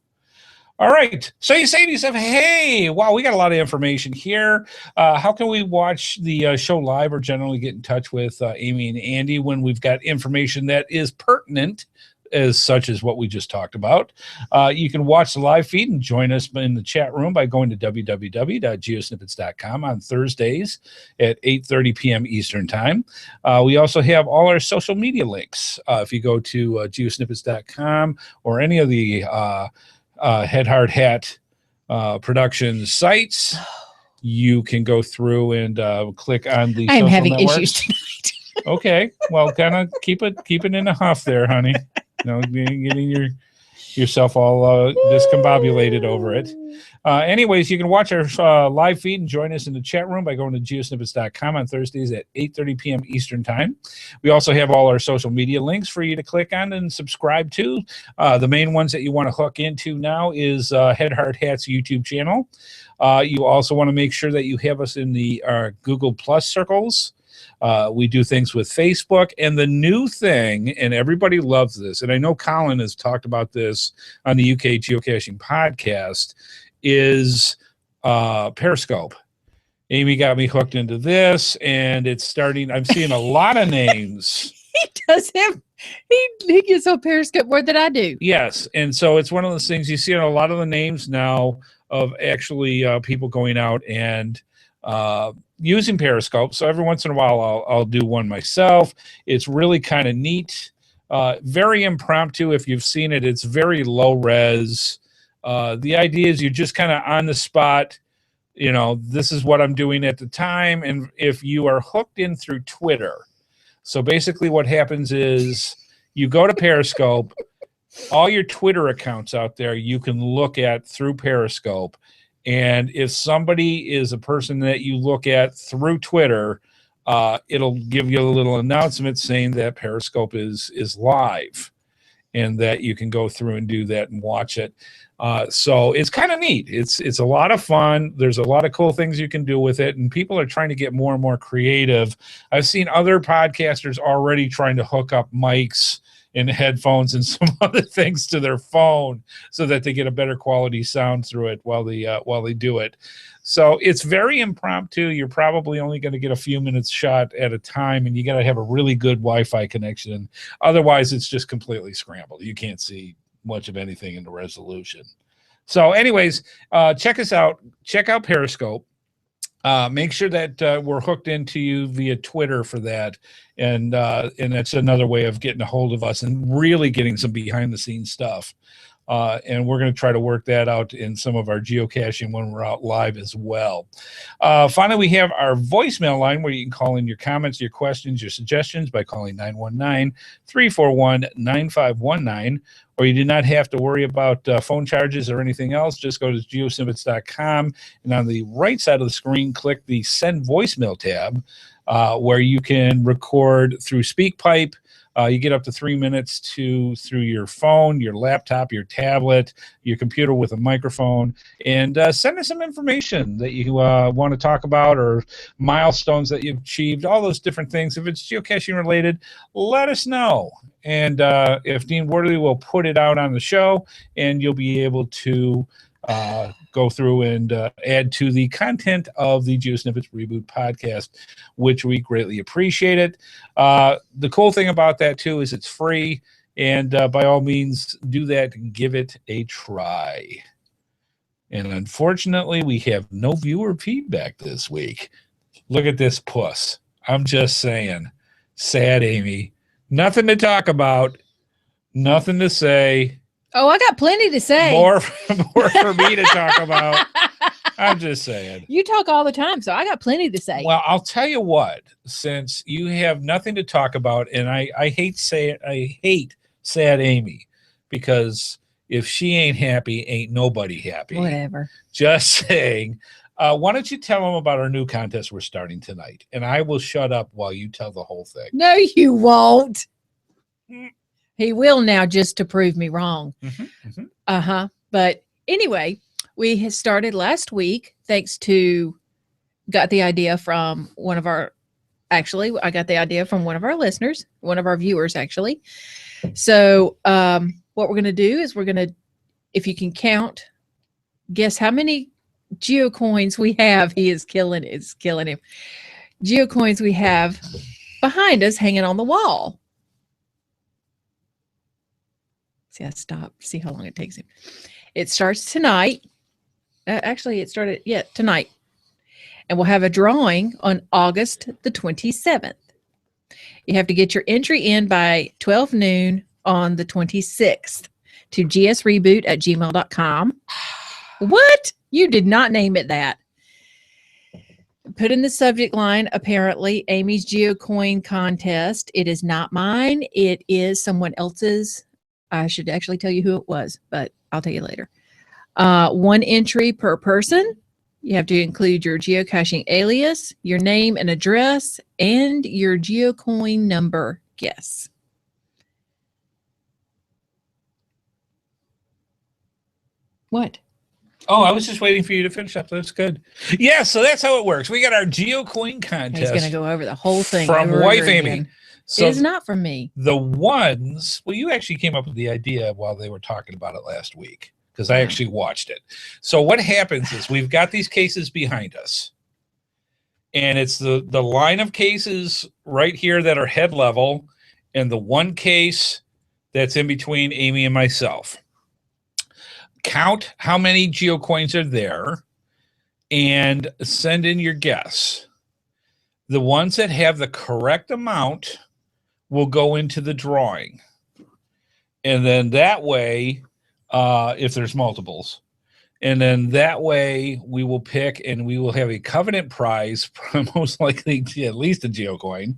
All right. So you say to yourself, hey, wow, we got a lot of information here. How can we watch the show live or generally get in touch with Amy and Andy when we've got information that is pertinent as such as what we just talked about. You can watch the live feed and join us in the chat room by going to www.geosnippits.com on Thursdays at 8:30 p.m. Eastern Time. We also have all our social media links. If you go to geosnippits.com or any of the HeadHardHat production sites, you can go through and click on the I am social having networks. issues tonight. Okay, well, kind of keep it in a huff there, honey. Getting yourself all discombobulated over it. Anyways, you can watch our live feed and join us in the chat room by going to geosnippits.com on Thursdays at 8:30 p.m. Eastern Time. We also have all our social media links for you to click on and subscribe to. The main ones that you want to hook into now is HeadHardHat's YouTube channel. You also want to make sure that you have us in the Google Plus circles. We do things with Facebook, and the new thing, and everybody loves this, and I know Colin has talked about this on the UK Geocaching Podcast, is Periscope. Amy got me hooked into this, and it's starting. I'm seeing a lot of names. He does him. He gets on Periscope more than I do. Yes, and so it's one of those things you see in a lot of the names now of actually people going out and using Periscope. So every once in a while I'll do one myself. It's really kind of neat, very impromptu. If you've seen it, it's very low res. The idea is you're just kind of on the spot. This is what I'm doing at the time. And if you are hooked in through Twitter, so basically what happens is you go to Periscope, all your Twitter accounts out there you can look at through Periscope. And if somebody is a person that you look at through Twitter, it'll give you a little announcement saying that Periscope is live and that you can go through and do that and watch it. So it's kind of neat. It's a lot of fun. There's a lot of cool things you can do with it, and people are trying to get more and more creative. I've seen other podcasters already trying to hook up mics and headphones and some other things to their phone so that they get a better quality sound through it while they do it. So it's very impromptu. You're probably only going to get a few minutes shot at a time, and you got to have a really good Wi-Fi connection. Otherwise, it's just completely scrambled. You can't see much of anything in the resolution. So anyways, check us out. Check out Periscope. Make sure that we're hooked into you via Twitter for that, and that's another way of getting a hold of us and really getting some behind-the-scenes stuff. And we're going to try to work that out in some of our geocaching when we're out live as well. Finally, we have our voicemail line where you can call in your comments, your questions, your suggestions by calling 919-341-9519. Or you do not have to worry about phone charges or anything else. Just go to geosnippits.com, and on the right side of the screen, click the Send Voicemail tab, where you can record through SpeakPipe. You get up to 3 minutes through your phone, your laptop, your tablet, your computer with a microphone, and send us some information that you want to talk about or milestones that you've achieved, all those different things. If it's geocaching related, let us know. And if Dean Worthy will put it out on the show, and you'll be able to go through and add to the content of the GeoSnippits Reboot Podcast, which we greatly appreciate it. The cool thing about that, too, is it's free, and by all means, do that and give it a try. And unfortunately, we have no viewer feedback this week. Look at this puss. I'm just saying. Sad Amy. Nothing to talk about. Nothing to say. Oh, I got plenty to say. More for me to talk about. I'm just saying. You talk all the time, so I got plenty to say. Well, I'll tell you what. Since you have nothing to talk about, and I hate sad Amy, because if she ain't happy, ain't nobody happy. Whatever. Just saying. Why don't you tell them about our new contest we're starting tonight, and I will shut up while you tell the whole thing. No, you won't. He will now, just to prove me wrong. But anyway, we started last week thanks to got the idea from one of our I got the idea from one of our listeners, one of our viewers, actually. So what we're going to do is if you can count, guess how many geocoins we have. It's killing him. Geocoins we have behind us hanging on the wall. See, I stopped. See how long it takes him. It starts tonight. Actually, it started, tonight. And we'll have a drawing on August the 27th. You have to get your entry in by 12 noon on the 26th to gsreboot@gmail.com. What? You did not name it that. Put in the subject line, apparently, Amy's GeoCoin contest. It is not mine. It is someone else's. I should actually tell you who it was, but I'll tell you later. 1 entry per person. You have to include your geocaching alias, your name and address, and your GeoCoin number guess. What? Oh, I was just waiting for you to finish up. That's good. Yeah, so that's how it works. We got our GeoCoin contest. He's going to go over the whole thing from wife Amy. So it is not from me. The ones, well, you actually came up with the idea while they were talking about it last week, because I actually watched it. So what happens is we've got these cases behind us, and it's the line of cases right here that are head level, and the one case that's in between Amy and myself. Count how many GeoCoins are there and send in your guess. The ones that have the correct amount will go into the drawing. And then that way, if there's multiples, and then that way we will pick and we will have a covenant prize, most likely at least a GeoCoin,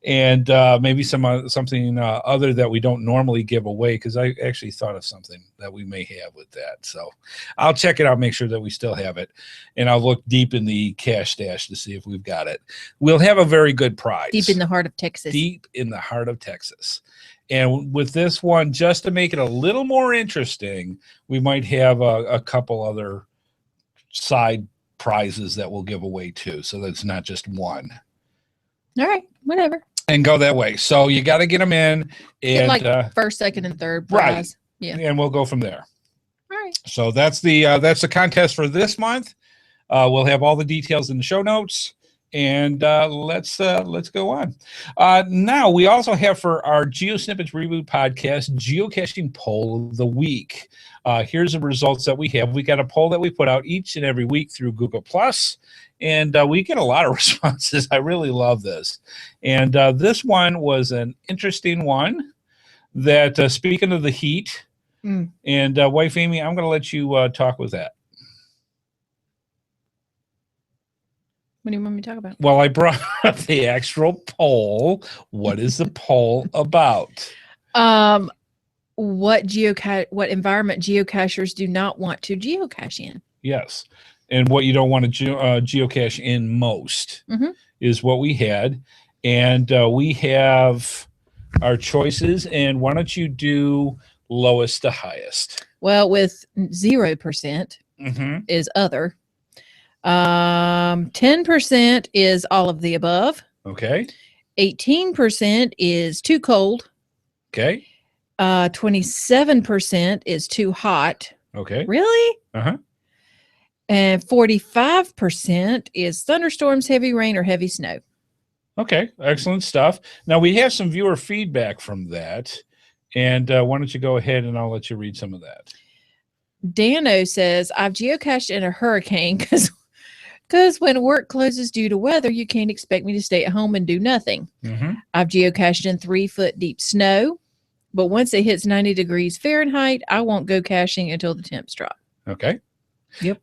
and maybe something other that we don't normally give away, because I actually thought of something that we may have with that. So I'll check it out, make sure that we still have it, and I'll look deep in the cash stash to see if we've got it. We'll have a very good prize. Deep in the heart of Texas. Deep in the heart of Texas. And with this one, just to make it a little more interesting, we might have a couple other side prizes that we'll give away too. So that's not just one. All right, whatever. And go that way. So you got to get them in. And like first, second, and third prize. Right. Yeah. And we'll go from there. All right. So that's the contest for this month. We'll have all the details in the show notes. And let's go on. Now we also have for our GeoSnippits Reboot Podcast geocaching poll of the week. Here's the results that we have. We got a poll that we put out each and every week through Google Plus, and we get a lot of responses. I really love this. And this one was an interesting one. That speaking of the heat, and wife Amy, I'm going to let you talk with that. What do you want me to talk about? Well, I brought up the actual poll. What is the poll about? What environment geocachers do not want to geocache in? Yes, and what you don't want to geocache in most is what we had, and we have our choices. And why don't you do lowest to highest? Well, with 0% is other. 10% is all of the above. Okay. 18% is too cold. Okay. 27% is too hot. Okay. Really? Uh-huh. And 45% is thunderstorms, heavy rain, or heavy snow. Okay. Excellent stuff. Now we have some viewer feedback from that. And why don't you go ahead and I'll let you read some of that. Dano says, I've geocached in a hurricane because when work closes due to weather, you can't expect me to stay at home and do nothing. I've geocached in 3-foot deep snow, but once it hits 90 degrees Fahrenheit, I won't go caching until the temps drop. Okay. Yep.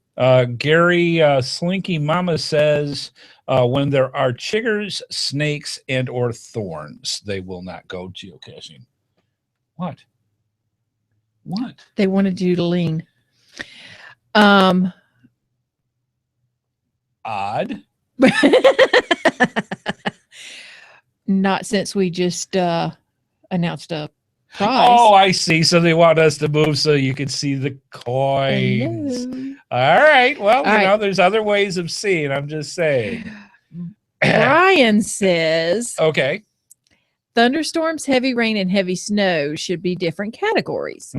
Gary Slinky Mama says, when there are chiggers, snakes, and or thorns, they will not go geocaching. What? They wanted you to lean. Odd. Not since we just announced a prize. Oh, I see. So they want us to move so you can see the coins. Hello. All right. Well, All right. There's other ways of seeing. I'm just saying. Brian says, okay. Thunderstorms, heavy rain, and heavy snow should be different categories.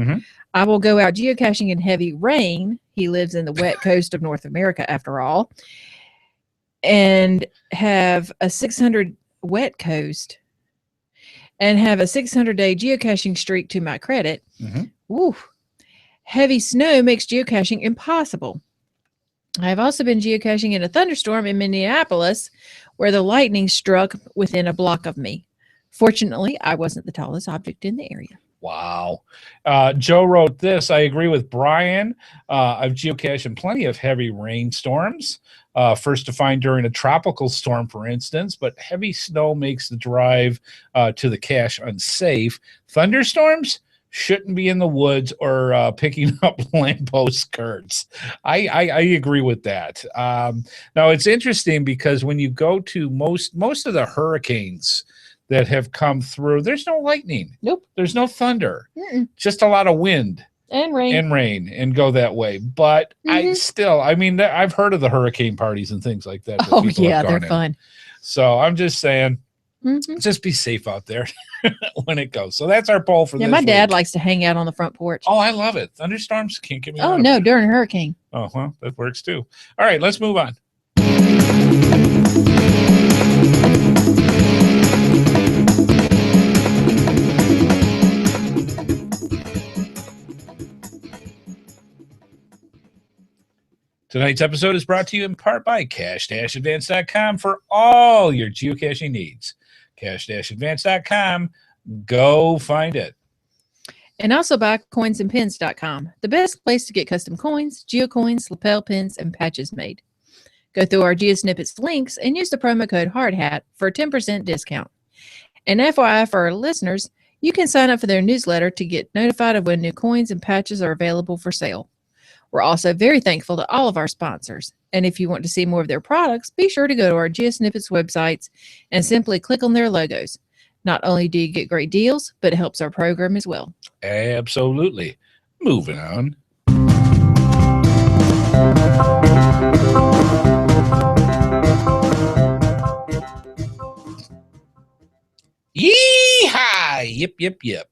I will go out geocaching in heavy rain. He lives in the wet coast of North America, after all, and have a 600 wet coast. and have a 600-day geocaching streak to my credit. Woo. Heavy snow makes geocaching impossible. I have also been geocaching in a thunderstorm in Minneapolis where the lightning struck within a block of me. Fortunately, I wasn't the tallest object in the area. Wow. Joe wrote this. I agree with Brian. I've geocached in plenty of heavy rainstorms. First to find during a tropical storm, for instance, but heavy snow makes the drive to the cache unsafe. Thunderstorms shouldn't be in the woods or picking up lamppost skirts. I agree with that. Now, it's interesting because when you go to most of the hurricanes that have come through, there's no lightning. Nope. There's no thunder. Just a lot of wind. And rain. And go that way. But I've heard of the hurricane parties and things like that. Oh, yeah, they're fun. So I'm just saying, just be safe out there when it goes. So that's our poll for this Yeah, my dad week. likes to hang out on the front porch. Oh, I love it. Thunderstorms can't get me out Oh, of no, it. during a hurricane. Oh, well, that works too. All right, let's move on. Tonight's episode is brought to you in part by cache-advance.com for all your geocaching needs. Cache-advance.com. Go find it. And also by coinsandpins.com, the best place to get custom coins, geocoins, lapel pins, and patches made. Go through our GeoSnippits links and use the promo code HeadHardHat for a 10% discount. And FYI for our listeners, you can sign up for their newsletter to get notified of when new coins and patches are available for sale. We're also very thankful to all of our sponsors. And if you want to see more of their products, be sure to go to our GeoSnippits websites and simply click on their logos. Not only do you get great deals, but it helps our program as well. Absolutely. Moving on. Yee-haw! Yep.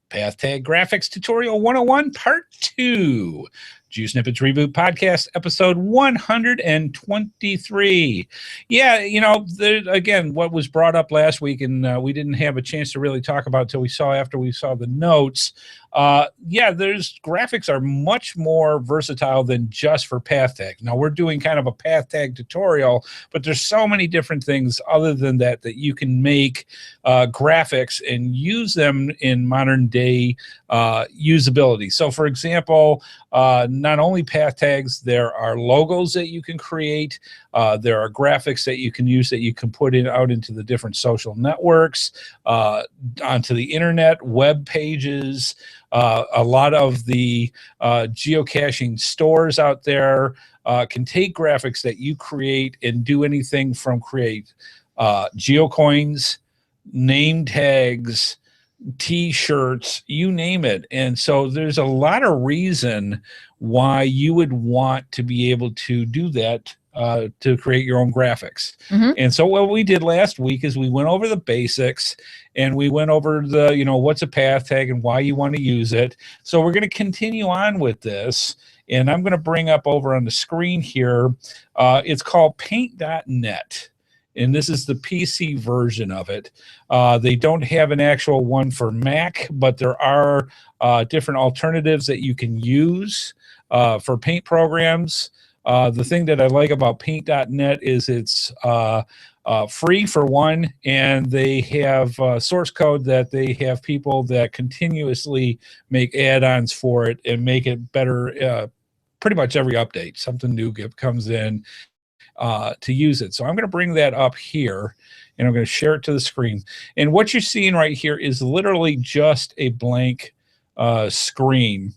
Pathtag Graphics Tutorial 101 Part 2. GeoSnippits Reboot Podcast, episode 123. Yeah, again, what was brought up last week, and we didn't have a chance to really talk about until after we saw the notes. There's graphics are much more versatile than just for Pathtag. Now, we're doing kind of a Pathtag tutorial, but there's so many different things other than that you can make graphics and use them in modern day usability. So, for example, not only path tags, there are logos that you can create. There are graphics that you can use that you can put out into the different social networks, onto the internet, web pages. A lot of the geocaching stores out there can take graphics that you create and do anything from create geocoins, name tags, T-shirts, you name it. And so there's a lot of reason why you would want to be able to do that, to create your own graphics. And so what we did last week is we went over the basics and we went over the, what's a path tag and why you want to use it. So we're going to continue on with this, and I'm going to bring up over on the screen here. It's called paint.net. And this is the PC version of it. They don't have an actual one for Mac, but there are different alternatives that you can use for paint programs. The thing that I like about paint.net is it's free for one, and they have source code that they have people that continuously make add-ons for it and make it better pretty much every update. Something new comes in to use it. So I'm going to bring that up here, and I'm going to share it to the screen. And what you're seeing right here is literally just a blank screen.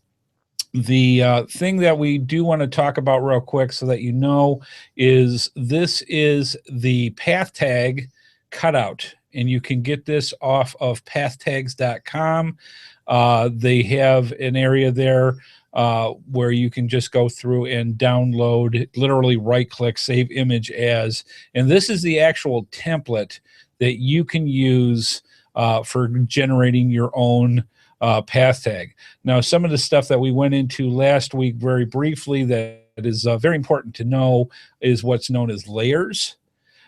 The thing that we do want to talk about real quick so that you know is this is the path tag cutout, and you can get this off of pathtags.com. They have an area there where you can just go through and download, literally right-click, save image as, and this is the actual template that you can use for generating your own path tag. Now, some of the stuff that we went into last week very briefly that is very important to know is what's known as layers.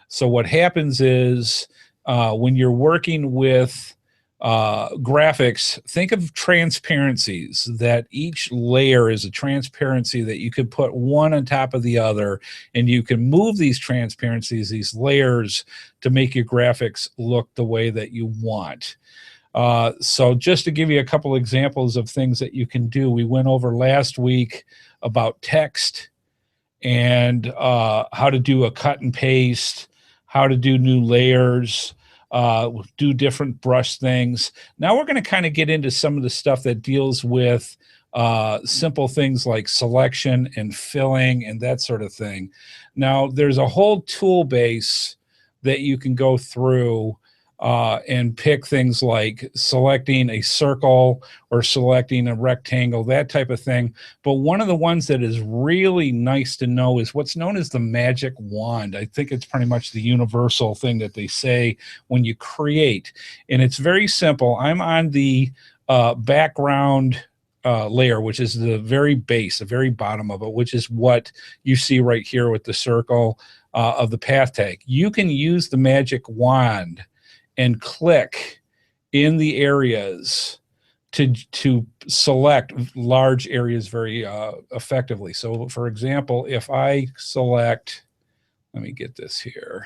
So what happens is when you're working with graphics, think of transparencies, that each layer is a transparency that you could put one on top of the other, and you can move these transparencies, these layers, to make your graphics look the way that you want. So just to give you a couple examples of things that you can do, we went over last week about text and how to do a cut and paste, how to do new layers, do different brush things. Now we're going to kind of get into some of the stuff that deals with simple things like selection and filling and that sort of thing. Now there's a whole tool base that you can go through and pick things like selecting a circle or selecting a rectangle, that type of thing. But one of the ones that is really nice to know is what's known as the magic wand. I think it's pretty much the universal thing that they say when you create. And it's very simple. I'm on the background layer, which is the very base, the very bottom of it, which is what you see right here with the circle of the path tag. You can use the magic wand and click in the areas to select large areas very effectively. So for example, if I select, let me get this here.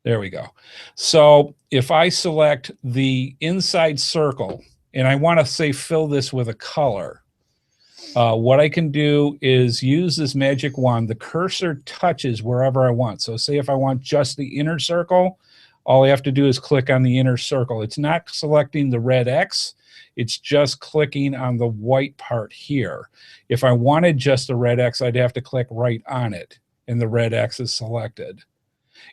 There we go. So if I select the inside circle and I want to say fill this with a color, what I can do is use this magic wand. The cursor touches wherever I want. So say if I want just the inner circle, all I have to do is click on the inner circle. It's not selecting the red X. It's just clicking on the white part here. If I wanted just the red X, I'd have to click right on it, and the red X is selected.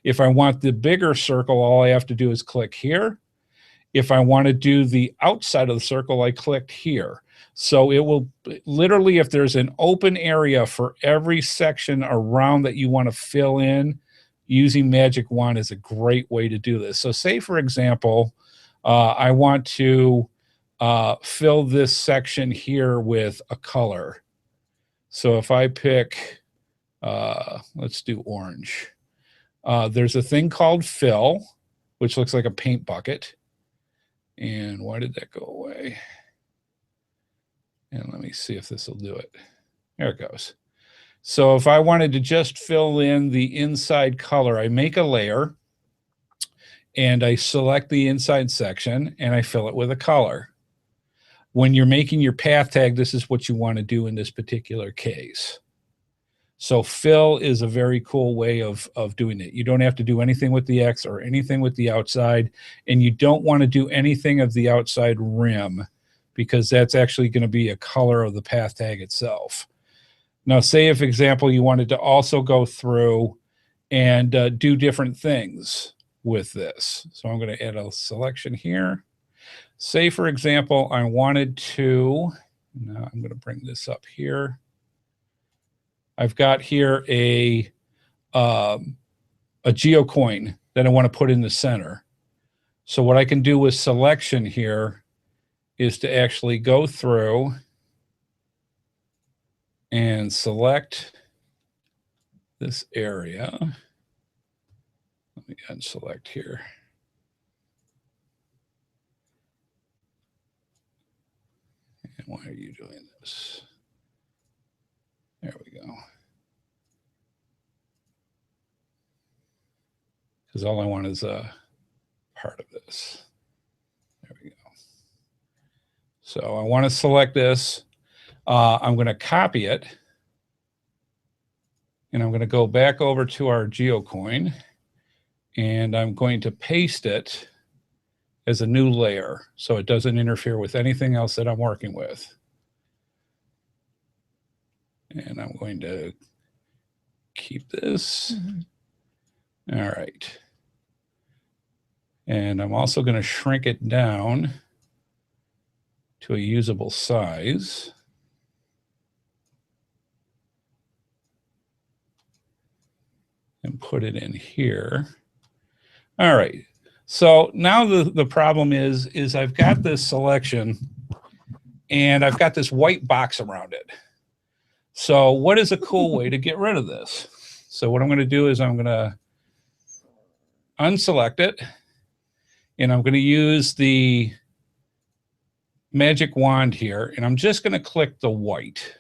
If I want the bigger circle, all I have to do is click here. If I want to do the outside of the circle, I click here. So it will literally, if there's an open area for every section around that you want to fill in, using magic wand is a great way to do this. So say, for example, I want to fill this section here with a color. So if I pick, let's do orange. There's a thing called fill, which looks like a paint bucket. And why did that go away? And let me see if this will do it. There it goes. So if I wanted to just fill in the inside color, I make a layer and I select the inside section and I fill it with a color. When you're making your path tag, this is what you want to do in this particular case. So fill is a very cool way of doing it. You don't have to do anything with the X or anything with the outside, and you don't want to do anything of the outside rim because that's actually going to be a color of the path tag itself. Now, say if, for example, you wanted to also go through and do different things with this. So I'm going to add a selection here. Say, for example, I wanted to, now I'm going to bring this up here. I've got here a geocoin that I want to put in the center. So what I can do with selection here is to actually go through and select this area. Let me unselect here. And why are you doing this? There we go. Because all I want is a part of this. There we go. So I want to select this. I'm going to copy it. And I'm going to go back over to our geocoin. And I'm going to paste it as a new layer so it doesn't interfere with anything else that I'm working with. And I'm going to keep this. Mm-hmm. All right. And I'm also going to shrink it down to a usable size. And put it in here. All right. So now the problem is I've got this selection and I've got this white box around it. So what is a cool way to get rid of this? So what I'm going to do is I'm going to unselect it. And I'm going to use the magic wand here, and I'm just going to click the white.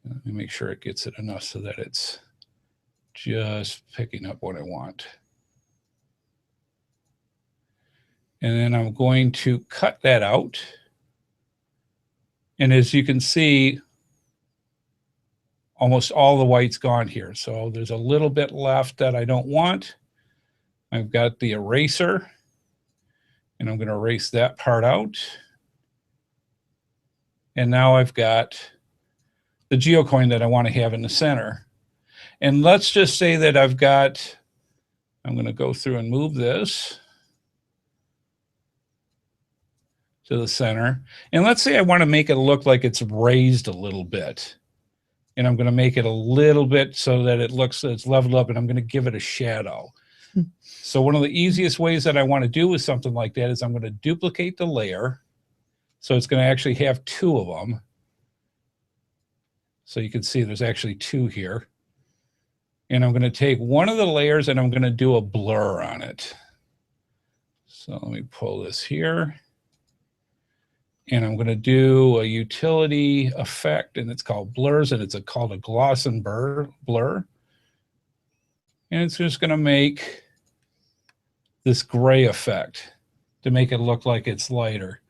Let me make sure it gets it enough so that it's just picking up what I want. And then I'm going to cut that out. And as you can see, almost all the white's gone here. So there's a little bit left that I don't want. I've got the eraser, and I'm going to erase that part out. And now I've got the geocoin that I want to have in the center. And let's just say that I'm going to go through and move this to the center. And let's say I want to make it look like it's raised a little bit. And I'm going to make it a little bit so that it looks, it's leveled up, and I'm going to give it a shadow. So one of the easiest ways that I want to do with something like that is I'm going to duplicate the layer. So it's going to actually have two of them. So you can see there's actually two here. And I'm going to take one of the layers and I'm going to do a blur on it. So let me pull this here. And I'm going to do a utility effect, and it's called blurs, and it's called a gloss and blur. And it's just going to make this gray effect to make it look like it's lighter.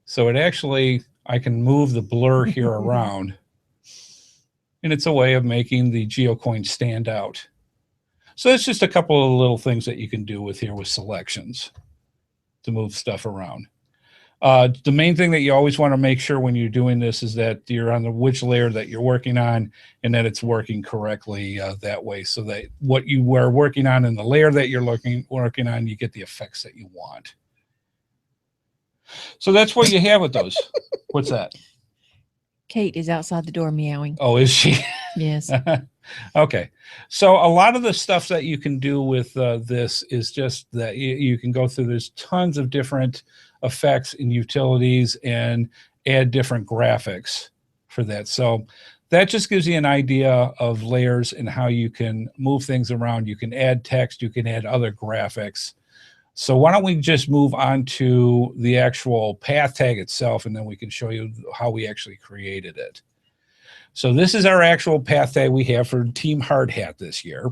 So it actually, I can move the blur here around, and it's a way of making the geocoin stand out. So it's just a couple of little things that you can do with here with selections to move stuff around. The main thing that you always want to make sure when you're doing this is that you're on which layer that you're working on, and that it's working correctly that way, so that what you were working on in the layer that you're working on, you get the effects that you want. So that's what you have with those. What's that? Kate is outside the door meowing. Oh, is she? Yes. Okay. So a lot of the stuff that you can do with this is just that you can go through, there's tons of different effects and utilities and add different graphics for that. So that just gives you an idea of layers and how you can move things around. You can add text, you can add other graphics. So why don't we just move on to the actual path tag itself, and then we can show you how we actually created it. So this is our actual path tag we have for Team Hard Hat this year.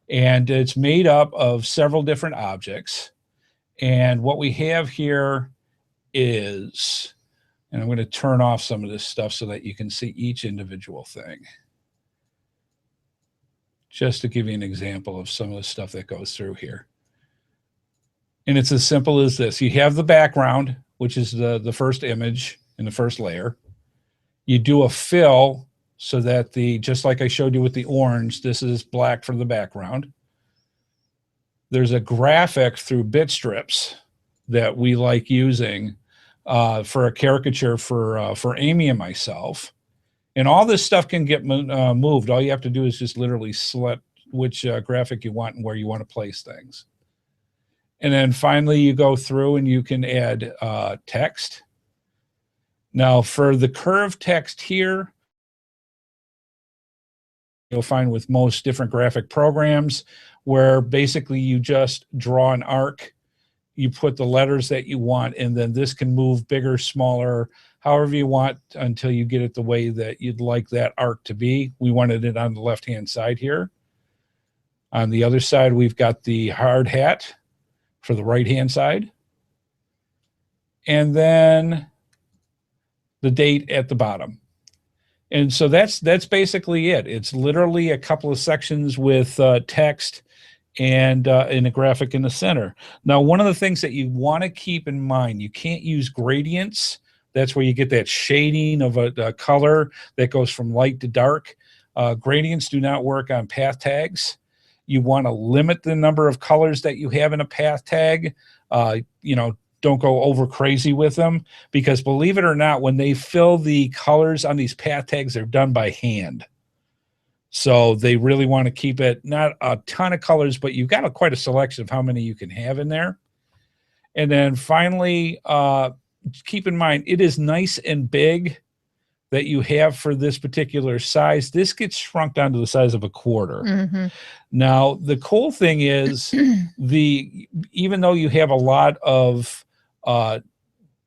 And it's made up of several different objects. And what we have here is, and I'm going to turn off some of this stuff so that you can see each individual thing, just to give you an example of some of the stuff that goes through here. And it's as simple as this. You have the background, which is the first image in the first layer. You do a fill so that just like I showed you with the orange, this is black for the background. There's a graphic through bit strips that we like using for a caricature for Amy and myself. And all this stuff can get moved. All you have to do is just literally select which graphic you want and where you want to place things. And then finally, you go through and you can add text. Now, for the curved text here, you'll find with most different graphic programs where basically you just draw an arc, you put the letters that you want, and then this can move bigger, smaller, however you want until you get it the way that you'd like that arc to be. We wanted it on the left-hand side here. On the other side, we've got the hard hat for the right-hand side. And then the date at the bottom. And so that's basically it. It's literally a couple of sections with text and a graphic in the center. Now, one of the things that you want to keep in mind, you can't use gradients. That's where you get that shading of a color that goes from light to dark. Gradients do not work on path tags. You want to limit the number of colors that you have in a path tag. Don't go over crazy with them, because believe it or not, when they fill the colors on these path tags, they're done by hand. So they really want to keep it not a ton of colors, but you've got quite a selection of how many you can have in there. And then finally, keep in mind, it is nice and big, that you have for this particular size, this gets shrunk down to the size of a quarter. Mm-hmm. Now, the cool thing is even though you have a lot of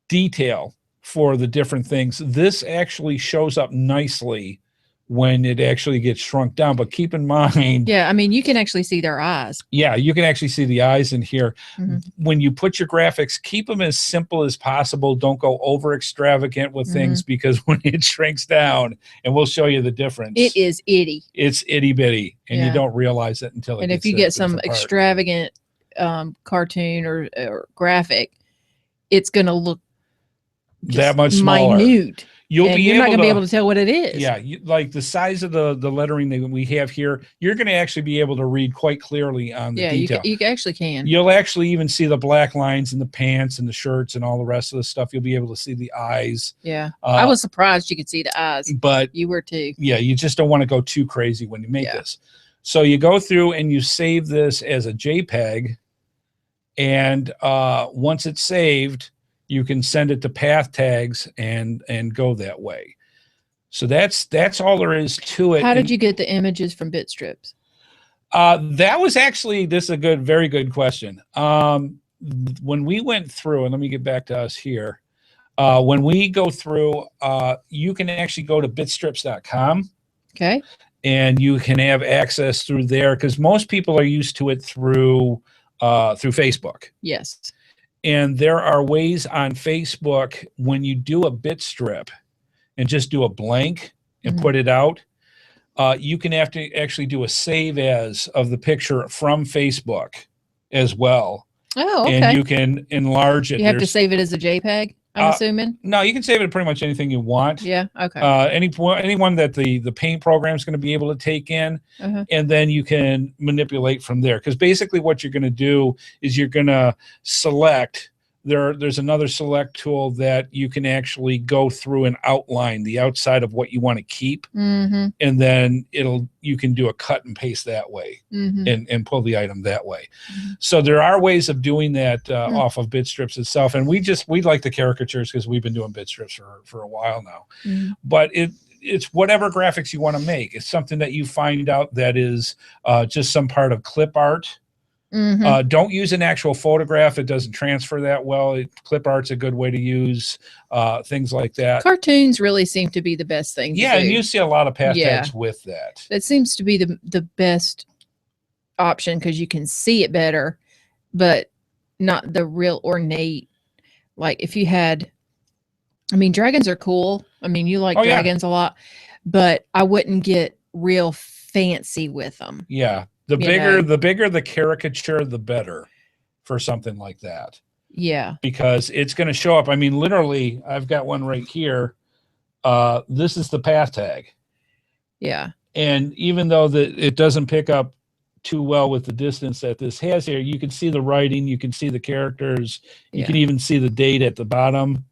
detail for the different things, this actually shows up nicely when it actually gets shrunk down. But keep in mind, Yeah, I mean, you can actually see their eyes. yeah, you can actually see the eyes in here. Mm-hmm. When you put your graphics, keep them as simple as possible. Don't go over extravagant with things, because when it shrinks down, and we'll show you the difference, It is itty. it's itty bitty, and you Yeah. don't realize it until it And gets if you that get big some apart. extravagant cartoon or graphic, it's going to look That much smaller. minute. You'll And be you're able not going to to be able to tell what it is. Yeah, like the size of the lettering that we have here, you're going to actually be able to read quite clearly on the Yeah, detail. you actually can. You'll actually even see the black lines in the pants and the shirts and all the rest of the stuff. You'll be able to see the eyes. Yeah. I was surprised you could see the eyes. But You were too. yeah, you just don't want to go too crazy when you make Yeah. this. So you go through and you save this as a JPEG. And once it's saved, you can send it to Pathtags and go that way. So that's all there is to it. How did you get the images from Bitstrips? That was actually, this is a very good question. When we went through, and let me get back to us here. When we go through, you can actually go to bitstrips.com. Okay. And you can have access through there, because most people are used to it through Facebook. Yes. And there are ways on Facebook, when you do a bitstrip and just do a blank and put it out, you can have to actually do a save as of the picture from Facebook as well. Oh, okay. And you can enlarge it. You have to save it as a JPEG, I'm assuming? No, you can save it pretty much anything you want. Yeah, okay. Anyone that the paint program is going to be able to take in, and then you can manipulate from there. Because basically what you're going to do is you're going to select. There's another select tool that you can actually go through and outline the outside of what you want to keep, and then you can do a cut and paste that way, and pull the item that way. So there are ways of doing that off of Bitstrips itself, and we like the caricatures because we've been doing Bitstrips for a while now. But it's whatever graphics you want to make. It's something that you find out that is just some part of clip art. Don't use an actual photograph. It doesn't transfer that well. Clip art's a good way to use, things like that. Cartoons really seem to be the best thing to do. And you see a lot of Pathtags with that. That seems to be the best option, because you can see it better, but not the real ornate. Like if you had, I mean, dragons are cool. I mean, you like dragons a lot, but I wouldn't get real fancy with them. Yeah. The bigger the caricature, the better for something like that. Yeah. Because it's going to show up. I mean, literally, I've got one right here. This is the Pathtag. Yeah. And even though it doesn't pick up too well with the distance that this has here, you can see the writing, you can see the characters, you can even see the date at the bottom.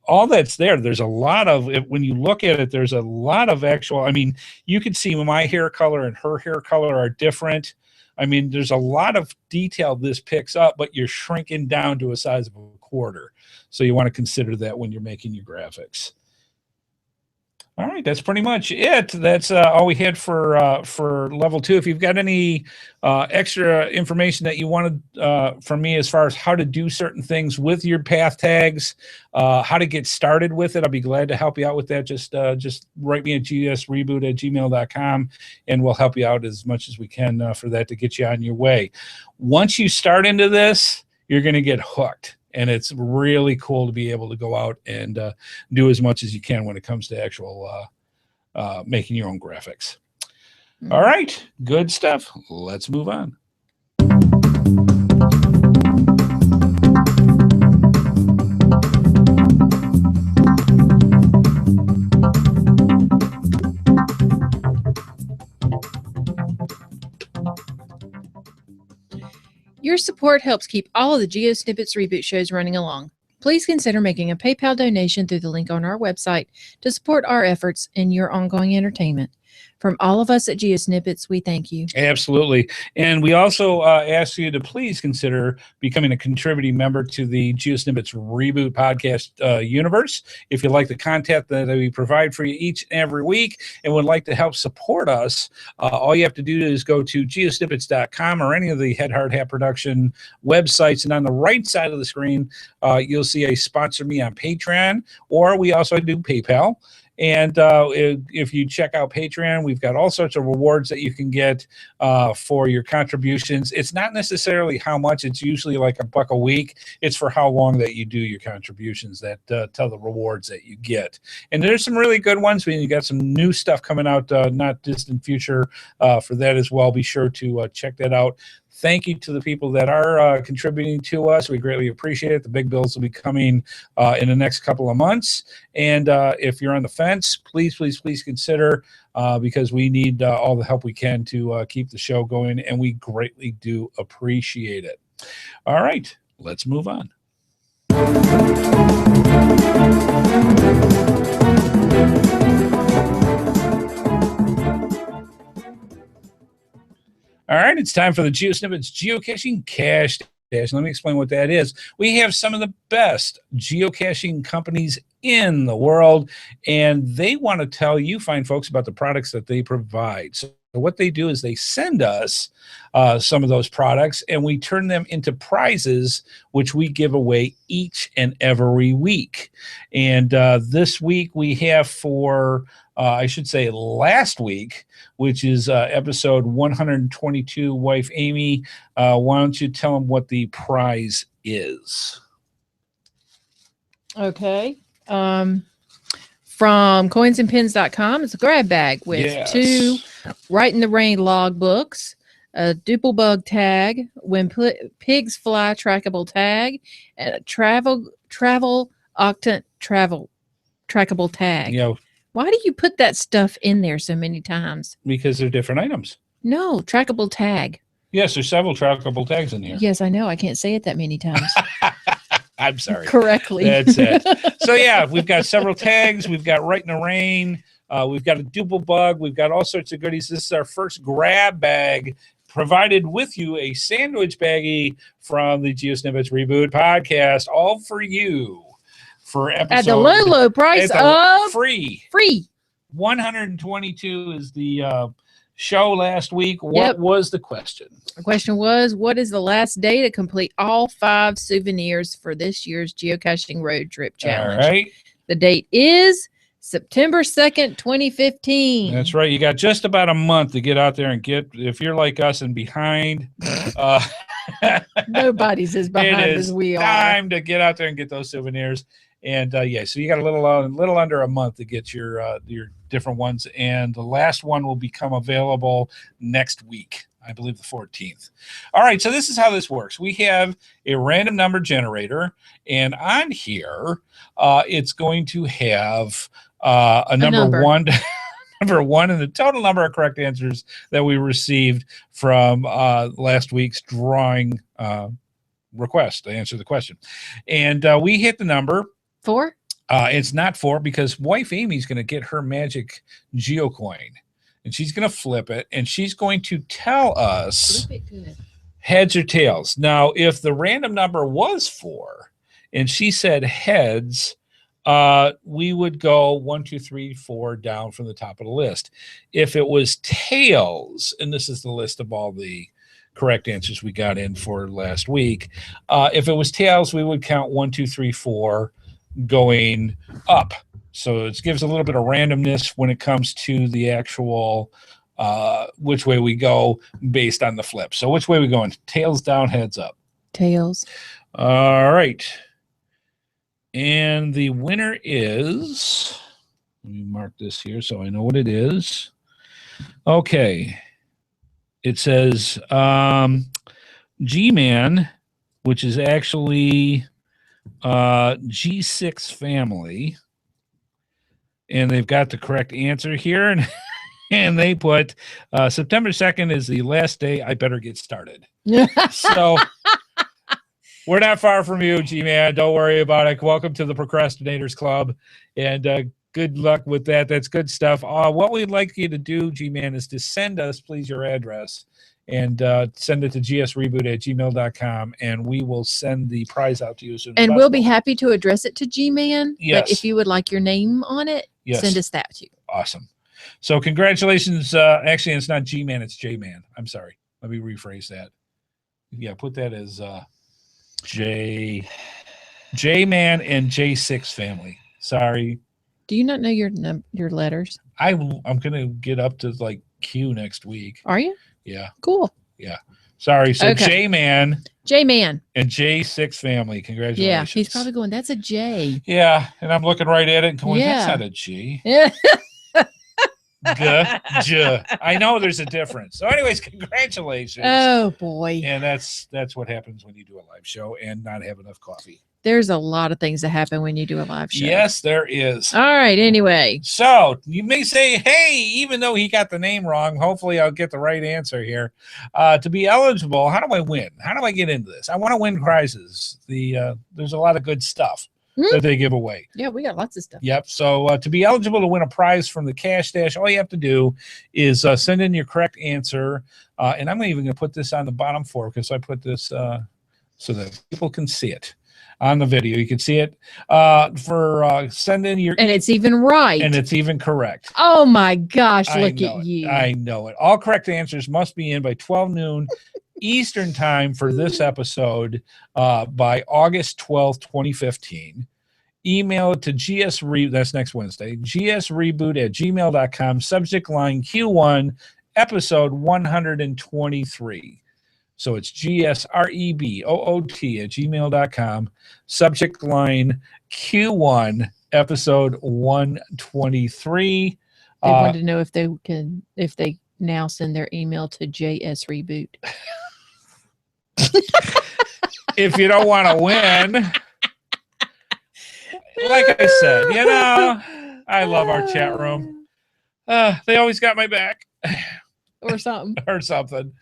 All that's there. There's a lot of it. When you look at it, there's a lot of actual, I mean, you can see my hair color and her hair color are different. I mean, there's a lot of detail this picks up, but you're shrinking down to a size of a quarter. So you want to consider that when you're making your graphics. All right, that's pretty much it. That's all we had for level 2. If you've got any extra information that you wanted from me as far as how to do certain things with your Pathtags, how to get started with it, I'll be glad to help you out with that. Just write me at gsreboot@gmail.com, and we'll help you out as much as we can for that to get you on your way. Once you start into this, you're going to get hooked. And it's really cool to be able to go out and do as much as you can when it comes to actual making your own graphics. All right, good stuff. Let's move on. Your support helps keep all of the GeoSnippits Reboot shows running along. Please consider making a PayPal donation through the link on our website to support our efforts and your ongoing entertainment. From all of us at GeoSnippets, we thank you. Absolutely. And we also ask you to please consider becoming a contributing member to the GeoSnippits Reboot Podcast universe. If you like the content that we provide for you each and every week and would like to help support us, all you have to do is go to geosnippets.com or any of the HeadHardHat production websites. And on the right side of the screen, you'll see a sponsor me on Patreon, or we also do PayPal. And if you check out Patreon, we've got all sorts of rewards that you can get for your contributions. It's not necessarily how much. It's usually like $1 a week. It's for how long that you do your contributions that tell the rewards that you get. And there's some really good ones. We got some new stuff coming out not distant future for that as well. Be sure to check that out. Thank you to the people that are contributing to us. We greatly appreciate it. The big bills will be coming in the next couple of months. And if you're on the fence, please consider because we need all the help we can to keep the show going, and we greatly do appreciate it. All right, let's move on. All right, it's time for the GeoSnippets Geocaching Cache Dash. Let me explain what that is. We have some of the best geocaching companies in the world, and they want to tell you fine folks about the products that they provide. So what they do is they send us some of those products, and we turn them into prizes, which we give away each and every week. And this week we have for, I should say last week, which is episode 122, Wife Amy, why don't you tell them what the prize is? Okay. From coinsandpins.com, it's a grab bag with 2 Right in the Rain logbooks, a duple bug tag, when pigs fly trackable tag, and a travel octant travel trackable tag. Yeah. Why do you put that stuff in there so many times? Because they're different items. No, trackable tag. Yes, there's several trackable tags in here. Yes, I know. I can't say it that many times. I'm sorry. Correctly. That's it. So, yeah, we've got several tags. We've got Right in the Rain. We've got a duple bug. We've got all sorts of goodies. This is our first grab bag, provided with you a sandwich baggie from the GeoSnippits Reboot Podcast, all for you. For episode, at the low price of free. 122 is the show last week. What was the question? The question was, what is the last day to complete all 5 souvenirs for this year's geocaching road trip challenge? All right. The date is September 2nd, 2015. That's right. You got just about a month to get out there and get, if you're like us and behind. Nobody's as behind as we are. Time to get out there and get those souvenirs. And so you got a little under a month to get your different ones, and the last one will become available next week, I believe the 14th. All right, so this is how this works. We have a random number generator, and on here, it's going to have a number one. Number 1 and the total number of correct answers that we received from last week's drawing request to answer the question, and we hit the number 4. It's not 4 because Wife Amy's going to get her magic geocoin, and she's going to flip it, and she's going to tell us heads or tails. Now, if the random number was 4 and she said heads, we would go 1, 2, 3, 4 down from the top of the list. If it was tails, and this is the list of all the correct answers we got in for last week, if it was tails, we would count 1, 2, 3, 4 going up. So it gives a little bit of randomness when it comes to the actual which way we go based on the flip. So which way we going? Tails down, heads up? Tails. All right. And the winner is, let me mark this here so I know what it is. Okay. It says G-Man, which is actually G6 family. And they've got the correct answer here. And they put September 2nd is the last day. I better get started. So we're not far from you, G-Man. Don't worry about it. Welcome to the Procrastinators Club. And Good luck with that. That's good stuff. What we'd like you to do, G-Man, is to send us, please, your address and send it to gsreboot@gmail.com, and we will send the prize out to you as soon as And possible. we'll be happy to address it to G-Man. Yes. But if you would like your name on it, send us that too. Awesome. So congratulations. Actually, it's not G-Man, it's J-Man. I'm sorry. Let me rephrase that. Yeah, put that as J-Man and J6 family. Sorry. Do you not know your letters? I'm going to get up to like Q next week. Are you? Yeah. Cool. Yeah. Sorry. So J-Man and J6 family. Congratulations. Yeah, he's probably going, that's a J. Yeah. And I'm looking right at it and going, that's not a G. Yeah. I know there's a difference. So anyways, congratulations. Oh boy. And that's what happens when you do a live show and not have enough coffee. There's a lot of things that happen when you do a live show. Yes, there is. All right, anyway. So you may say, hey, even though he got the name wrong, hopefully I'll get the right answer here. To be eligible, how do I win? How do I get into this? I want to win prizes. There's a lot of good stuff that they give away. Yeah, we got lots of stuff. Yep. So to be eligible to win a prize from the Cash Dash, all you have to do is send in your correct answer. And I'm even going to put this on the bottom floor because I put this so that people can see it on the video. You can see it send in your... And it's even right. And it's even correct. Oh my gosh, look at you. I know it. All correct answers must be in by 12 noon Eastern time for this episode by August 12th, 2015. Email it to that's next Wednesday, gsreboot@gmail.com, subject line Q1, episode 123. So it's gsreboot@gmail.com, subject line Q1, episode 123. They wanted to know if they now send their email to JSReboot. If you don't want to win, like I said, I love our chat room. They always got my back. Or something. Or something.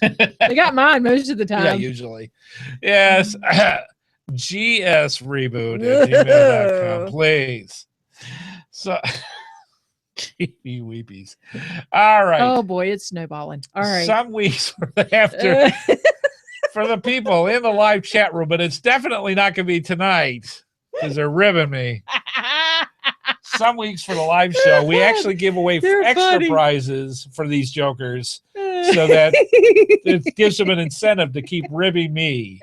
They got mine most of the time. Yeah, usually. Yes. gsreboot@gmail.com, please. So, TV weepies. All right. Oh boy, it's snowballing. All right. Some weeks after for the people in the live chat room, but it's definitely not going to be tonight because they're ribbing me. Some weeks for the live show, we actually give away extra prizes for these jokers so that it gives them an incentive to keep ribbing me.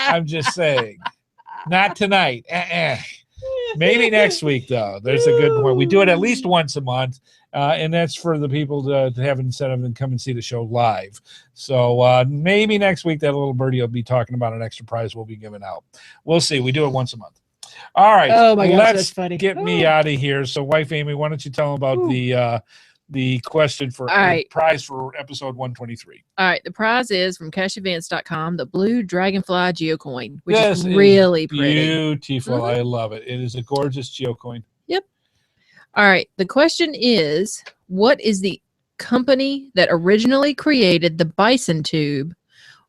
I'm just saying. Not tonight. Maybe next week, though. There's a good point. We do it at least once a month, and that's for the people to have an incentive and come and see the show live. So maybe next week that little birdie will be talking about an extra prize we'll be giving out. We'll see. We do it once a month. All right. Oh my gosh, let's that's funny. Get me out of here. So, wife Amy, why don't you tell them about the question for the prize for episode 123? All right. The prize is from cashevents.com, the blue dragonfly geocoin, which is really pretty. Beautiful. I love it. It is a gorgeous geocoin. Yep. All right. The question is, what is the company that originally created the bison tube,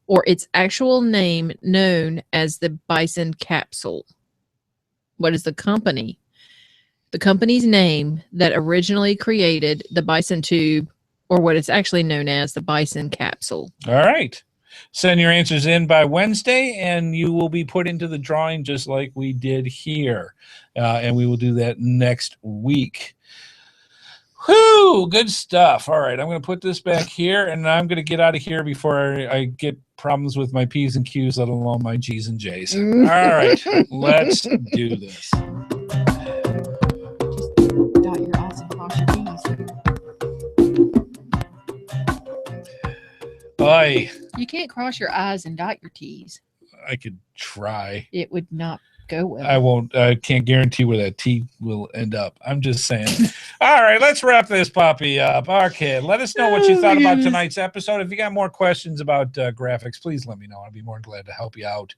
or its actual name known as the bison capsule? What is the company? The company's name that originally created the bison tube, or what is actually known as the bison capsule. All right. Send your answers in by Wednesday, and you will be put into the drawing just like we did here. And we will do that next week. Whew, good stuff. All right, I'm going to put this back here, and I'm going to get out of here before I get problems with my P's and Q's, let alone my G's and J's. All right, let's do this. Just dot your I's and cross your T's. Boy, You can't cross your I's and dot your T's. I could try. It would not go well. I won't. I can't guarantee where that T will end up. I'm just saying. All right, let's wrap this puppy up. Okay, let us know what you thought about tonight's episode. If you got more questions about graphics, please let me know. I'd be more than glad to help you out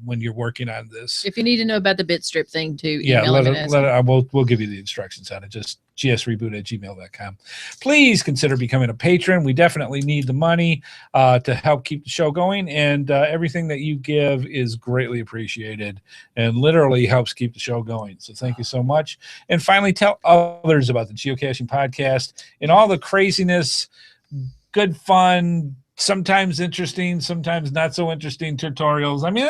when you're working on this. If you need to know about the bit strip thing too, we'll give you the instructions on it. Just gsreboot@gmail.com. Please consider becoming a patron. We definitely need the money to help keep the show going, and everything that you give is greatly appreciated. appreciated and literally helps keep the show going. So thank you so much. And finally, tell others about the Geocaching Podcast and all the craziness, good fun, sometimes interesting, sometimes not so interesting tutorials. I mean,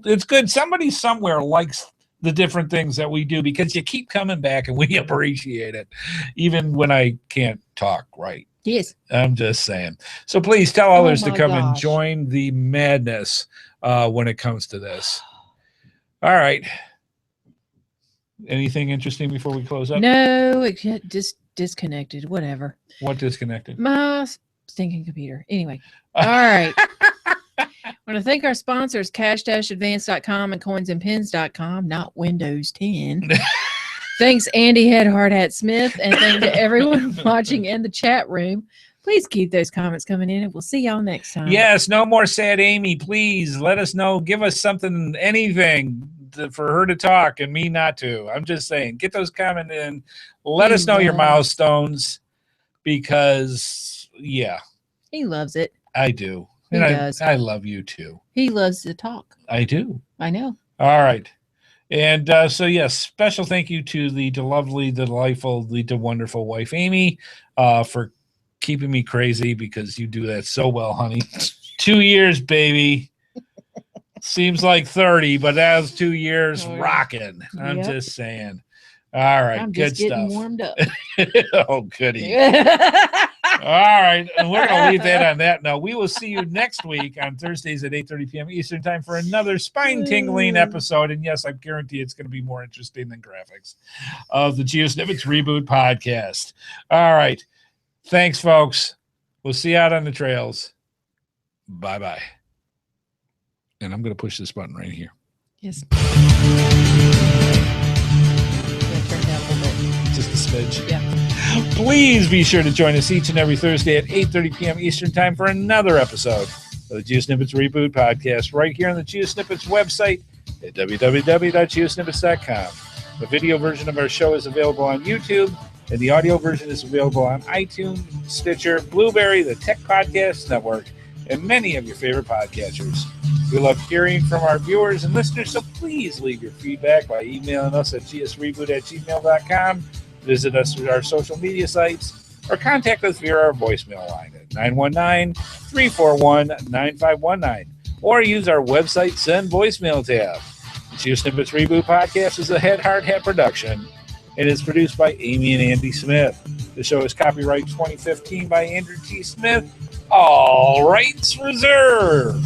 it's good. Somebody somewhere likes the different things that we do because you keep coming back and we appreciate it, even when I can't talk right. Yes. I'm just saying. So please tell others to come and join the madness when it comes to this. All right. Anything interesting before we close up? No, it just disconnected. Whatever. What disconnected? My stinking computer. Anyway. All right. I want to thank our sponsors, cash-advance.com and coinsandpins.com, not Windows 10. Thanks, Andy HeadHardHat Smith, and thank to everyone watching in the chat room. Please keep those comments coming in, and we'll see y'all next time. Yes, no more sad Amy. Please let us know. Give us something, anything for her to talk and me not to. I'm just saying, get those comments in. Let us know your milestones because, yeah. He loves it. I do. He does. I love you too. He loves to talk. I do. I know. All right. And so, yes, special thank you to the lovely, the delightful, the wonderful wife, Amy, for keeping me crazy because you do that so well, honey. 2 years, baby. Seems like 30, but that was 2 years rocking. I'm just saying. All right, I'm good just getting stuff. warmed up. Oh, goody. All right, and we're going to leave that on that note. We will see you next week on Thursdays at 8:30 p.m. Eastern Time for another spine-tingling episode. And yes, I guarantee it's going to be more interesting than graphics of the GeoSnippits Reboot Podcast. All right, thanks, folks. We'll see you out on the trails. Bye-bye. And I'm going to push this button right here. Yes. Just a smidge. Yeah. Please be sure to join us each and every Thursday at 8:30 p.m. Eastern Time for another episode of the GeoSnippits Reboot Podcast right here on the GeoSnippits website at www.geosnippits.com. The video version of our show is available on YouTube, and the audio version is available on iTunes, Stitcher, Blueberry, the Tech Podcast Network, and many of your favorite podcatchers. We love hearing from our viewers and listeners, so please leave your feedback by emailing us at gsreboot@gmail.com. Visit us through our social media sites or contact us via our voicemail line at 919-341-9519 or use our website Send Voicemail tab. The GeoSnippits Reboot Podcast is a HeadHardHat production. It is produced by Amy and Andy Smith. The show is copyright 2015 by Andrew T. Smith. All rights reserved.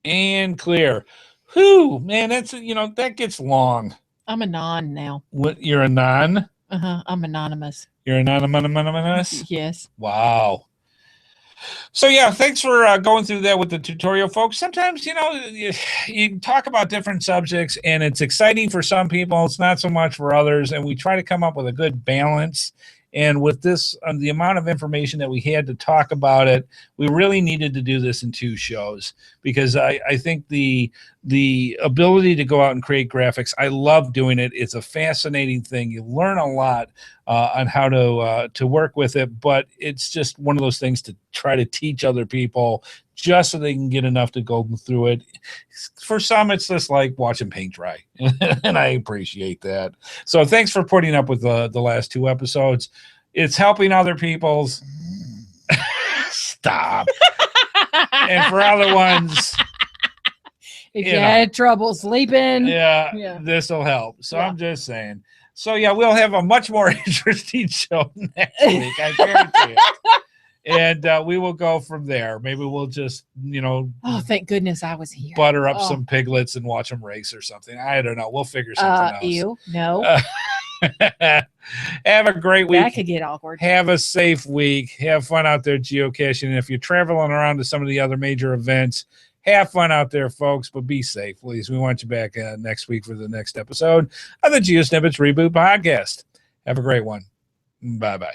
And clear. Whew, man, that's, that gets long. I'm a non now. What, you're a non? I'm anonymous. You're an anonymous? Yes. Wow. So, yeah, thanks for going through that with the tutorial, folks. Sometimes, you talk about different subjects, and it's exciting for some people. It's not so much for others, and we try to come up with a good balance. And with this, the amount of information that we had to talk about it, we really needed to do this in 2 shows because I think the ability to go out and create graphics, I love doing it. It's a fascinating thing. You learn a lot on how to work with it, but it's just one of those things to try to teach other people just so they can get enough to go through it. For some, it's just like watching paint dry, and I appreciate that. So thanks for putting up with the last 2 episodes. It's helping other people's. Stop. And for other ones, if you had trouble sleeping, this will help. So I'm just saying. So yeah, we'll have a much more interesting show next week. I guarantee it. And we will go from there. Maybe we'll just, oh, thank goodness I was here. Butter up some piglets and watch them race or something. I don't know. We'll figure something else. Ew, no. Have a great week. That could get awkward. Have a safe week. Have fun out there geocaching. And if you're traveling around to some of the other major events, have fun out there, folks, but be safe, please. We want you back next week for the next episode of the GeoSnippits Reboot Podcast. Have a great one. Bye-bye.